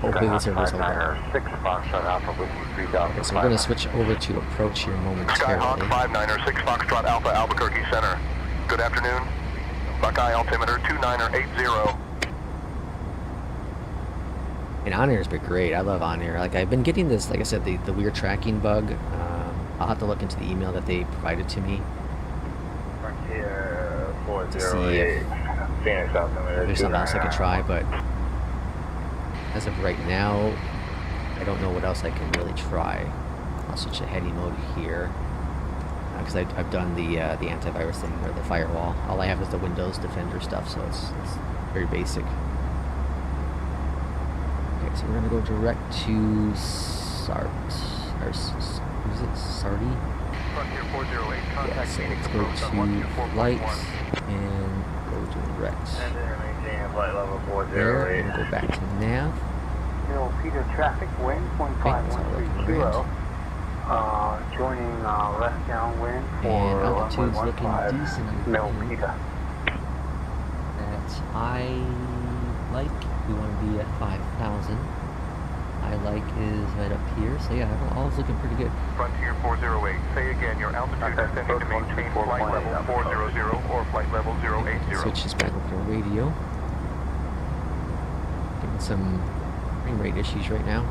A: Hopefully the servers hold up. Okay, so we're going to switch over to approach here momentarily.
H: Skyhawk 59er 6 Foxtrot Alpha Albuquerque Center. Good afternoon. Buckeye altimeter 2980.
A: And ONAIR has been great. I love ONAIR. Like, I've been getting this, like I said, the weird tracking bug. I'll have to look into the email that they provided to me to see if there's something else I can try, but as of right now, I don't know what else I can really try. I'll switch to heady mode here, because I've done the antivirus thing, or the firewall. All I have is the Windows Defender stuff, so it's very basic. Okay, so we're gonna go direct to is it Sardi?
H: Frontier 408,
A: Yeah,
H: contact
A: so
H: Phoenix
A: let's go
H: approach on
A: to
H: 124.1.
A: flights and go direct
E: Flight level
A: there,
E: 408.
A: and go back to nav.
G: Peter traffic, wind
A: Okay, that's all looking great.
G: 150. Joining left downwind for
A: And altitude's looking
G: 115.
A: decent, I
G: Mil
A: think.
G: Peter.
A: That I like. We want to be at 5,000. I like is right up here. So yeah, all's looking pretty good.
H: Frontier 408, say again your altitude descending to maintain flight level 400 or flight level 080.
A: Switch this back over to radio. Getting some frame rate issues right now.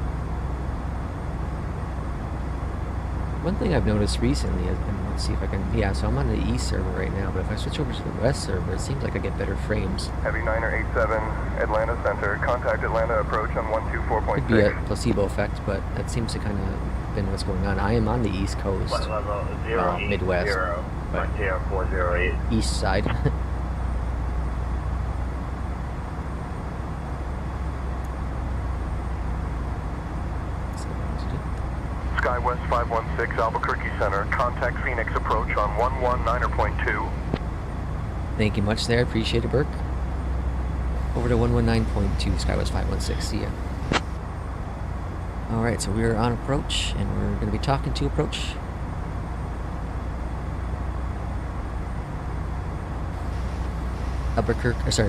A: One thing I've noticed recently is, and let's see if I can, yeah, so I'm on the East server right now, but if I switch over to the West server, it seems like I get better frames.
H: Heavy 987, Atlanta Center, contact Atlanta approach on
A: Could be a
H: 124.6.
A: placebo effect, but that seems to kind of been what's going on. I am on the East Coast,
E: Flight level
A: Midwest,
E: 080.
A: but
E: Frontier 408.
A: East side.
H: SkyWest 516 Albuquerque Center, contact Phoenix approach on 119.2.
A: Thank you much there. Appreciate it, Burke. Over to 119.2, SkyWest 516. See ya. Alright, so we're on approach, and we're going to be talking to approach.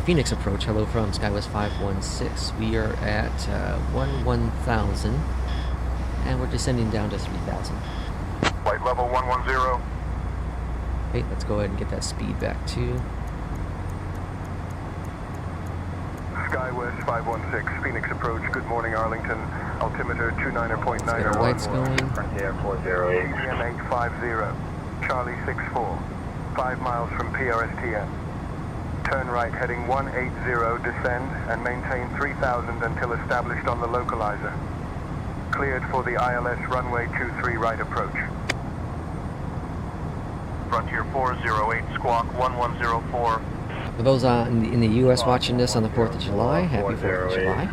A: Phoenix approach. Hello from SkyWest 516. We are at 11,000, and we're descending down to 3,000.
H: Flight level 110.
A: Okay, let's go ahead and get that speed back too.
H: SkyWest 516, Phoenix approach. Good morning, Arlington. Altimeter
A: Let's get our
H: 290.901.
A: lights going.
E: Frontier 408.
H: CDM 850. Charlie 64. 5 miles from PRSTN. Turn right heading 180, descend and maintain 3000 until established on the localizer. Cleared for the ILS runway 23 right approach. Frontier 408, squawk 1104.
A: For those in the U.S. watching this on the 4th of July, happy 4th of July.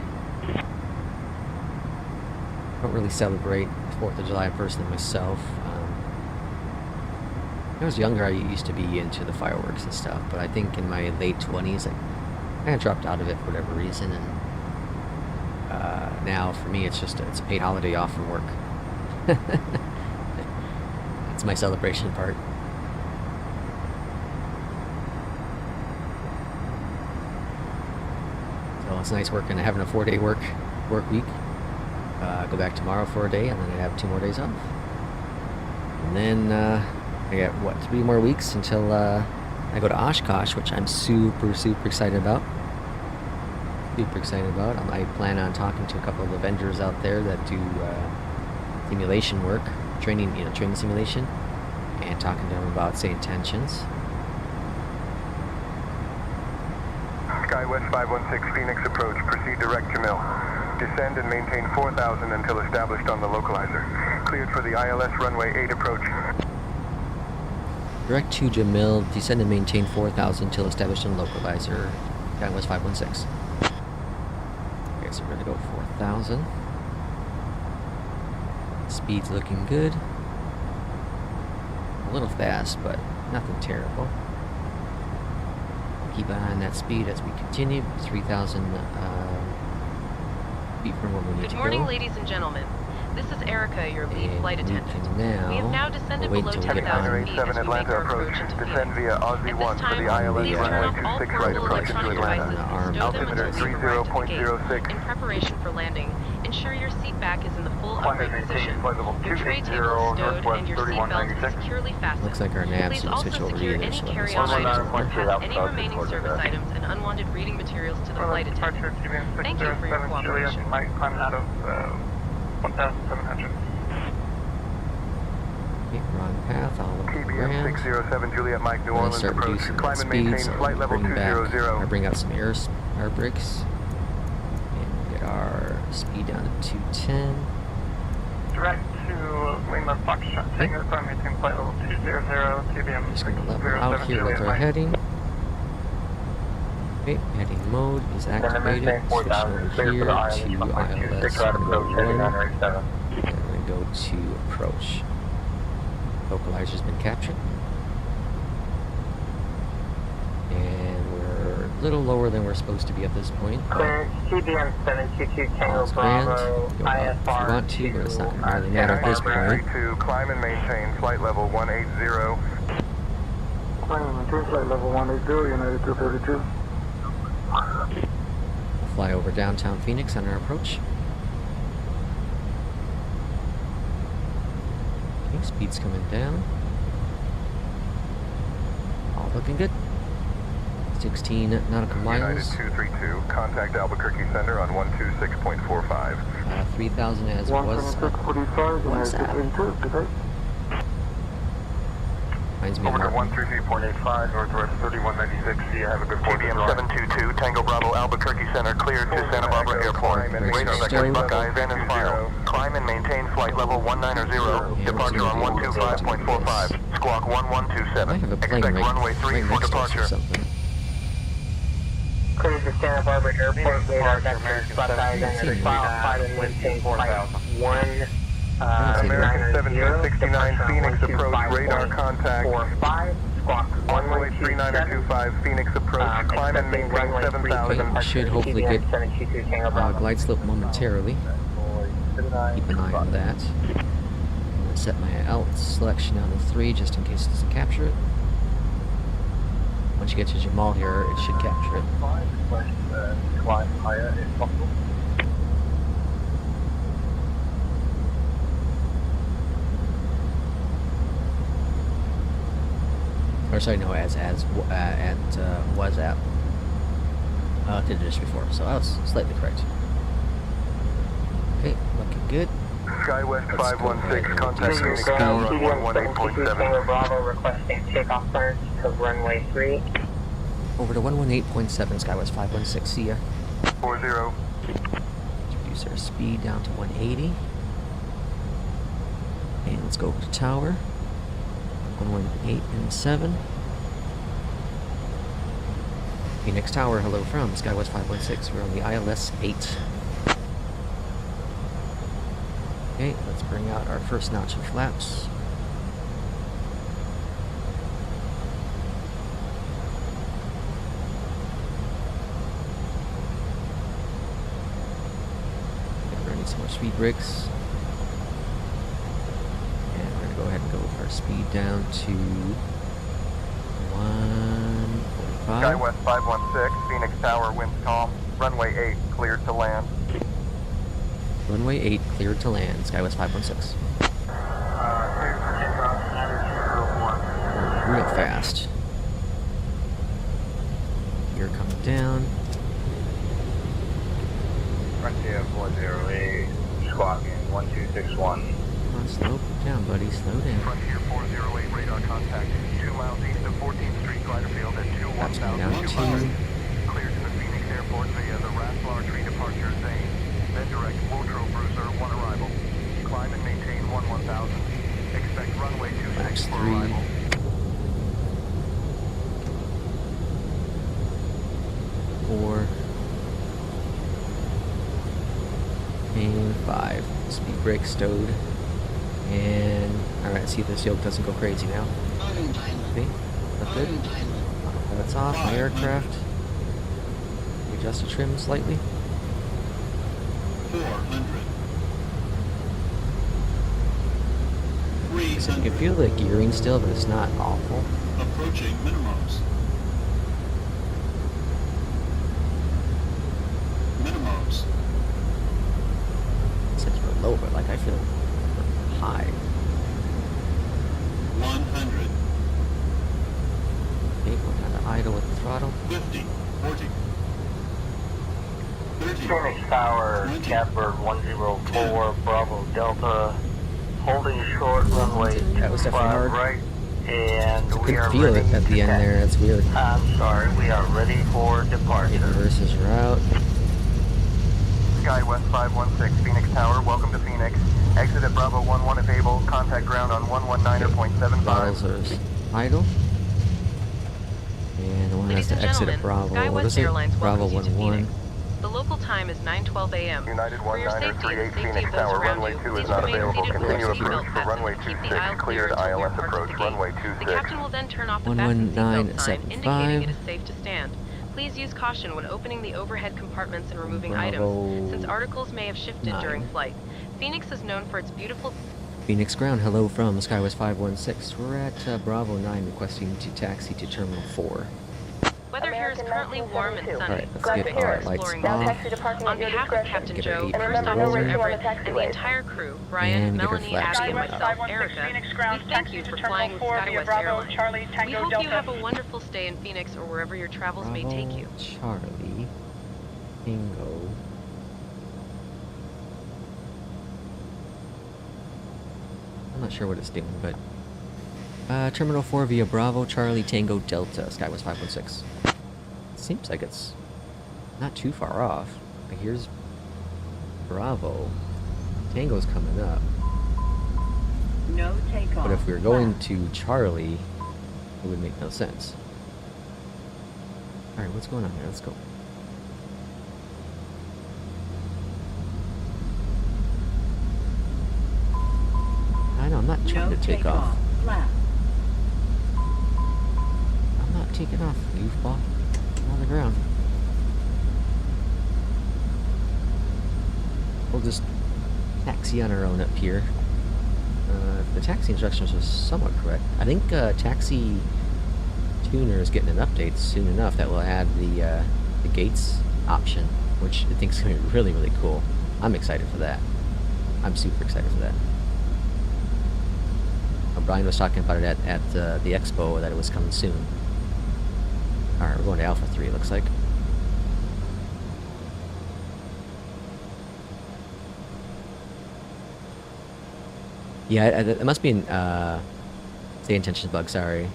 A: I don't really celebrate 4th of July personally myself. When I was younger, I used to be into the fireworks and stuff, but I think in my late 20s, I kind of dropped out of it for whatever reason, and now for me, it's just it's a paid holiday off from work. It's my celebration part. So it's nice working, having a 4-day work week. Go back tomorrow for a day, and then I have 2 more days off. And then I got, what, 3 more weeks until I go to Oshkosh, which I'm super excited about. I plan on talking to a couple of the vendors out there that do simulation work, training simulation, and talking to them about SAYINTENTIONS.
H: SkyWest 516, Phoenix approach. Proceed direct Jamil. Descend and maintain 4000 until established on the localizer. Cleared for the ILS runway 8 approach.
A: Direct to Jamil, descend and maintain 4,000 until established on localizer. SkyWest 516. Okay, so we're gonna go 4,000. Speed's looking good. A little fast, but nothing terrible. Keep an eye on that speed as we continue. 3,000 feet from where we need to
D: Good morning,
A: go.
D: ladies and gentlemen. This is Erica, your lead
A: And
D: flight
A: we
D: attendant.
A: can now,
D: We have now descended
A: wait
D: below
A: till we get
D: 10,000
A: on
D: feet as we make
H: Atlanta
D: our
H: approach.
D: approach into
H: Descend
D: Phoenix.
H: via Aussie
D: At
H: 1
D: this
H: for the
D: time,
H: ILS
D: please turn
H: runway
D: off all
H: 26 right
D: portable
H: approach to
D: electronic
H: Atlanta.
D: devices and stow them
H: Altimeter
D: until you've arrived at the gate.
H: 30.06.
D: In preparation for landing, ensure your seat back is in the full
E: Climb
D: upright
E: and maintain
D: position.
E: flight level
D: Your tray
E: 280
D: table is stowed
E: Northwest
D: and your seatbelt is
E: 3196.
D: securely fastened.
A: looks like our nav's
D: Please
A: gonna
D: also
A: switch over
D: secure
A: either,
D: any
A: so let's
D: carry-on
A: switch
D: items
A: over.
D: and pass any remaining service items and unwanted reading materials to the flight attendant. Thank you for your cooperation.
E: Mike climbing out of 1,700.
A: Okay, wrong path, all over the
H: TBM
A: ground.
H: 607 Juliet Mike New
A: We're gonna
H: Orleans
A: start
H: approach.
A: reducing
H: Climb
A: that
H: and
A: speed,
H: maintain
A: so
H: flight level
A: bring back,
H: 200.
A: or bring out some air brakes, and get our speed down to 210.
E: Direct to Lima Foxtrot, Tango, climb maintain flight level 200, TBM
A: Just gonna level
E: 607
A: out here with
E: Juliet
A: our
E: Mike.
A: heading. Okay, heading mode is activated. Switch over here to ILS 1. And we're gonna go to approach. Localizer's been captured. And we're a little lower than we're supposed to be at this point. But
G: Clearance TBM 722 Tango
A: all's grand.
G: Bravo,
A: Go up if you
G: IFR
A: want to, but it's not gonna really matter at this point.
H: To climb and maintain flight level 180.
G: Climb and maintain flight level 180, United 232.
A: We'll fly over downtown Phoenix on our approach. Okay, speed's coming down. All looking good. 16 nautical
H: United
A: miles.
H: 232, contact Albuquerque Center on 126.45.
A: 3,000 as it was.
G: 126.45, United 232, good day.
A: Reminds me of
E: Over to
A: Martin.
E: 133.85, Northwest 3196, see you, have a good
H: TBM 722, Tango Bravo Albuquerque Center cleared to Santa Barbara Airport. Radar vector Buckeyes and is filed. Climb and maintain flight level 190. Departure on 125.45. Squawk
A: I might
H: 1127.
A: have a plane
H: Expect runway
A: right
H: 3 for
A: next to us or
H: departure.
A: something.
G: Clear to Santa Barbara Airport, radar vector Buckeyes and is filed, flight and maintain flight 1.
H: American 7269 Phoenix approach, radar contact.
G: 45, squawk
H: Runway 3925 Phoenix approach, climb and maintain 7000.
A: Okay, should hopefully get glide slope momentarily. Keep an eye on that. I'm gonna set my alt selection down to 3 just in case it doesn't capture it. Once you get to Jamal here, it should capture it.
E: Climb higher if possible.
A: Or sorry, no, was at. Did this before, so I was slightly correct. Okay, looking good.
H: SkyWest
A: Let's go ahead
H: 516,
A: and
H: contact
A: do
H: Phoenix
A: some
H: Tower on
A: speed.
H: 118.7.
G: Tango Bravo requesting takeoff clearance to runway 3.
A: Over to 118.7, SkyWest 516, see ya.
H: 40.
A: Reduce our speed down to 180. And let's go over to tower. 118 and 7. Phoenix Tower, hello from SkyWest 516. We're on the ILS 8. Okay, let's bring out our first notch of flaps. We're running some more speed brakes. And we're going to go ahead and go with our speed down to 145.
H: SkyWest 516, Phoenix Tower, winds calm. Runway 8, cleared to land.
A: Runway 8 cleared to land, SkyWest 516. Real fast. Gear coming down.
E: Frontier 408, squawking 1261.
A: Come on, slow down, buddy, slow down.
H: Frontier 408, radar contact. 2 miles east of 14th Street, Gliderfield at
A: That's coming down
H: 21,200.
A: to
H: Cleared to the Phoenix Airport via the Rasplar Tree departure Zane. Then direct Woodrow Bruiser 1 arrival. Climb and maintain 1000. Expect runway 26 for
A: 3.
H: arrival.
A: 4. And 5. Speed brake stowed. And alright, see if this yoke doesn't go crazy now. Okay, that's good. That's off my aircraft. Adjust the trim slightly.
I: 400.
A: So you can feel the gearing still, but it's not awful.
I: Approaching minimums. Minimums.
A: Since we're low, but like I feel high.
I: 100.
A: Okay, we're kind of idle with the throttle.
I: 50. 40. 30.
G: Phoenix Tower,
I: 20.
G: Catbird 104, Bravo Delta, holding short runway
A: That was definitely
G: 25
A: hard.
G: right, and
A: I
G: we
A: couldn't
G: are
A: feel
G: ready
A: it at
G: to
A: the end
G: taxi.
A: there. That's weird.
G: I'm sorry, we are ready for
A: Okay,
G: departure.
A: versus route.
H: SkyWest 516, Phoenix Tower, welcome to Phoenix. Exit at Bravo 11 if able, contact ground on 119.75.
A: Throttles are idle. And the one has
D: Ladies
A: to
D: and
A: exit at
D: gentlemen,
A: Bravo. What
D: SkyWest
A: is it?
D: Airlines
A: Bravo
D: welcomes you to
A: 11.
D: Phoenix. The local time is 9:12 a.m.
H: United
D: For your safety and the
H: 1938
D: safety
H: Phoenix
D: of those
H: Tower,
D: around
H: runway
D: you,
H: 2
D: please
H: is not
D: remain
H: available.
D: seated with
H: Continue
D: your
H: approach
D: seatbelt
H: for runway
D: fastened to keep the
H: 26,
D: aisle
H: cleared
D: clear until we are
H: ILS
D: parked
H: approach,
D: at the gate.
H: runway
D: The
H: 26.
D: captain will then turn off the fasten seatbelt sign,
A: 119.75.
D: indicating it is safe to stand. Please use caution when opening the overhead compartments and removing items, since articles may have shifted
A: 9.
D: during flight. Phoenix is known for its beautiful...
A: Phoenix ground, hello from SkyWest 516. We're at Bravo 9 requesting to taxi to Terminal 4.
D: Weather here is currently warm and sunny.
A: Alright, let's
D: Glad
A: get
D: to hear
A: our
D: it.
A: lights
D: Exploring
A: off.
D: the sky. On behalf of Captain
A: Get
D: Joe,
A: our
D: First
A: apron
D: Officer
A: rolling.
D: Everett, and the entire crew, Brian,
A: And get our
D: Melanie,
A: flaps
D: Abby, and
A: going.
D: myself,
C: Skywest
D: Erica,
C: 516 Phoenix ground,
D: we thank
C: taxi
D: you
C: to
D: for
C: Terminal
D: flying with
C: 4 via
D: SkyWest
C: Bravo,
D: Airlines.
C: Charlie,
D: We
C: Tango,
D: hope
C: Delta.
D: you have a wonderful stay in Phoenix or wherever your travels may take you.
A: Charlie. Tango. I'm not sure what it's doing, but... Terminal 4 via Bravo, Charlie, Tango, Delta, SkyWest 516. Seems like it's not too far off. Here's Bravo. Tango's coming up.
J: No takeoff.
A: But if we were going to Charlie, it would make no sense. Alright, what's going on here? Let's go. I know, I'm not trying to take off.
J: Flat.
A: I'm not taking off, goofball. I'm on the ground. We'll just taxi on our own up here. The taxi instructions are somewhat correct. I think Taxi Tuner is getting an update soon enough that will add the gates option, which I think is going to be really, really cool. I'm excited for that. I'm super excited for that. Brian was talking about it at the expo, that it was coming soon. Alright, we're going to Alpha 3, it looks like. Yeah, it must be an SAYINTENTIONS bug, sorry.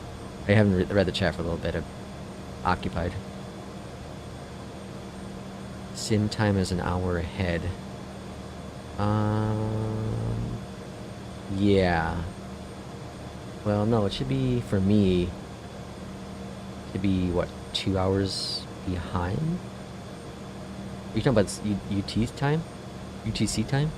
A: I haven't read the chat for a little bit. I'm occupied. Sim time is an hour ahead. Yeah. Well, no, it should be, for me, it should be, what, 2 hours behind? Are you talking about UT's time? UTC time?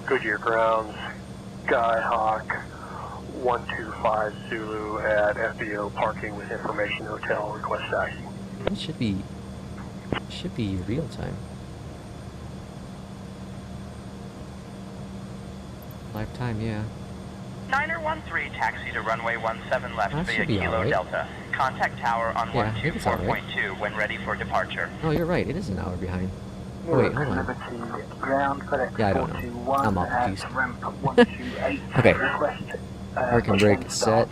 H: Goodyear grounds, Skyhawk 125 Zulu at FBO parking with information hotel, request taxi.
A: It should be real time. Live time, yeah.
B: Niner 13, taxi to runway 17 left
A: That
B: via
A: should be
B: Kilo
A: alright.
B: Delta. Contact tower on
A: Yeah, I think it's alright.
B: 124.2 when ready for departure.
A: Oh, you're right. It is an hour behind. Oh, wait, hold on.
G: Ground,
A: Yeah, I don't know. I'm all confused. Okay. Park and brake set.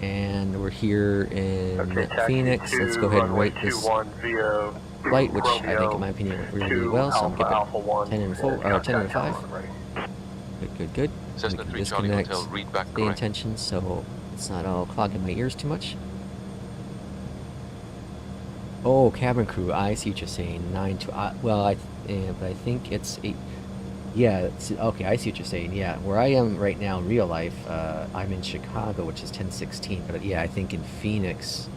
A: And we're here in Phoenix. Let's go ahead and rate this flight, which I think, in my opinion, went really, really well. So I'm giving 10 and 4, or 10 and 5. Good, good, good.
K: Cessna
A: We can
K: 3 Charlie
A: disconnect
K: Hotel, read back
A: the
K: correct.
A: intentions, so it's not all clogging my ears too much. Oh, cabin crew. I see what you're saying. 9 to well, but I think it's 8. Yeah, it's, okay. I see what you're saying. Yeah, where I am right now in real life, I'm in Chicago, which is 10:16. But yeah, I think in Phoenix,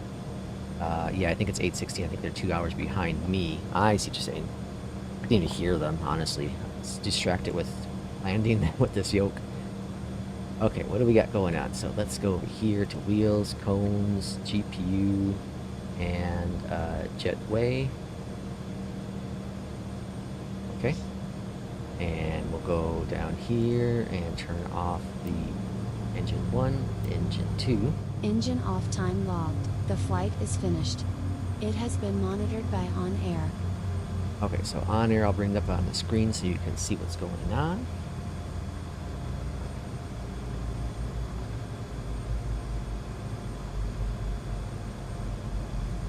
A: Yeah, I think it's 8:16. I think they're 2 hours behind me. I see what you're saying. I didn't even hear them, honestly. I was distracted with landing with this yoke. Okay, what do we got going on? So let's go over here to wheels, cones, GPU, and jetway. Okay. And we'll go down here and turn off the engine 1, engine 2.
F: Engine off time logged. The flight is finished. It has been monitored by ONAIR.
A: Okay, so ONAIR I'll bring it up on the screen so you can see what's going on.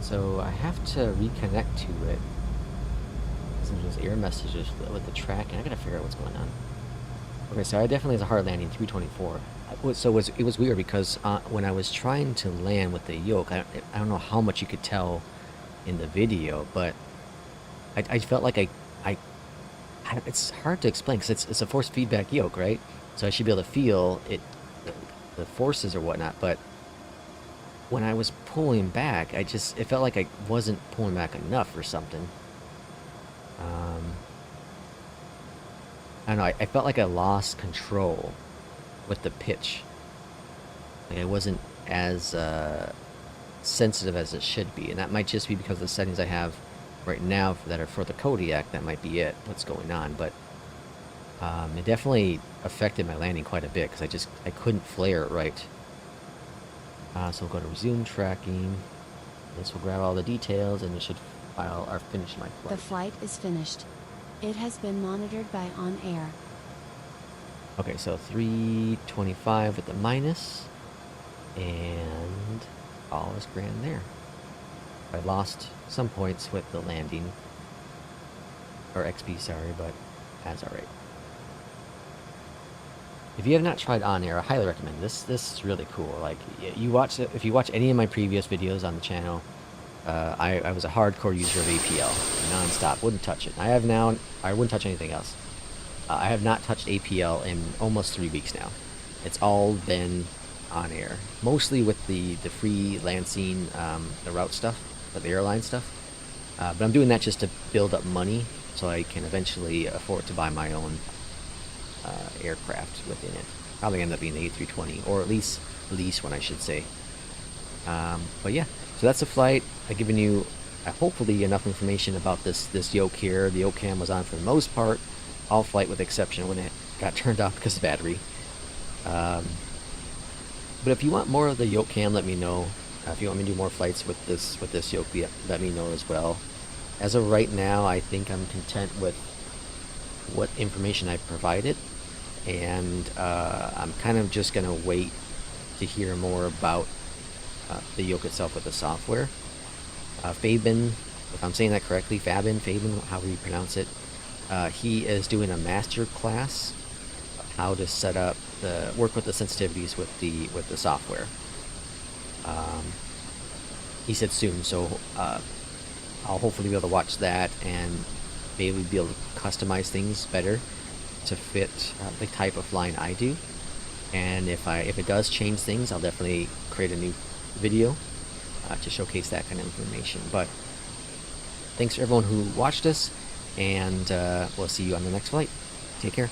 A: So I have to reconnect to it. Some just error messages with the tracking. I gotta figure out what's going on. Okay, so I definitely has a hard landing, 324. So it was weird because when I was trying to land with the yoke, I don't know how much you could tell in the video, but I felt like it's hard to explain because it's a force feedback yoke, right? So I should be able to feel it, the forces or whatnot. But when I was pulling back, it felt like I wasn't pulling back enough or something. I don't know. I felt like I lost control with the pitch. Like I wasn't as sensitive as it should be, and that might just be because of the settings I have right now that are for the Kodiak. That might be it. What's going on? But it definitely affected my landing quite a bit because I couldn't flare it right. So we'll go to resume tracking. This will grab all the details, and it should file or finish my flight.
F: The flight is finished. It has been monitored by ONAIR.
A: Okay, so 325 with the minus, and all is grand there. I lost some points with the landing, or XP, sorry, but that's all right. If you have not tried ONAIR, I highly recommend this. This is really cool. Like if you watch any of my previous videos on the channel, I was a hardcore user of APL, non-stop, wouldn't touch it. I wouldn't touch anything else. I have not touched APL in almost 3 weeks now. It's all been ONAIR, mostly with the freelancing, the route stuff, the airline stuff. But I'm doing that just to build up money so I can eventually afford to buy my own aircraft within it. Probably end up being the A320, or at least lease one, I should say. But yeah, so that's the flight. I've given you hopefully enough information about this yoke here. The yoke cam was on for the most part, all flight with exception when it got turned off because of battery. But if you want more of the yoke cam, let me know. If you want me to do more flights with this yoke, let me know as well. As of right now, I think I'm content with what information I've provided, and I'm kind of just gonna wait to hear more about the yoke itself with the software. Fabian, if I'm saying that correctly, Fabian, however you pronounce it, he is doing a master class of how to set up work with the sensitivities with the software. He said soon, so I'll hopefully be able to watch that and maybe be able to customize things better to fit the type of flying I do. And if it does change things, I'll definitely create a new video to showcase that kind of information. But thanks for everyone who watched us, and we'll see you on the next flight. Take care.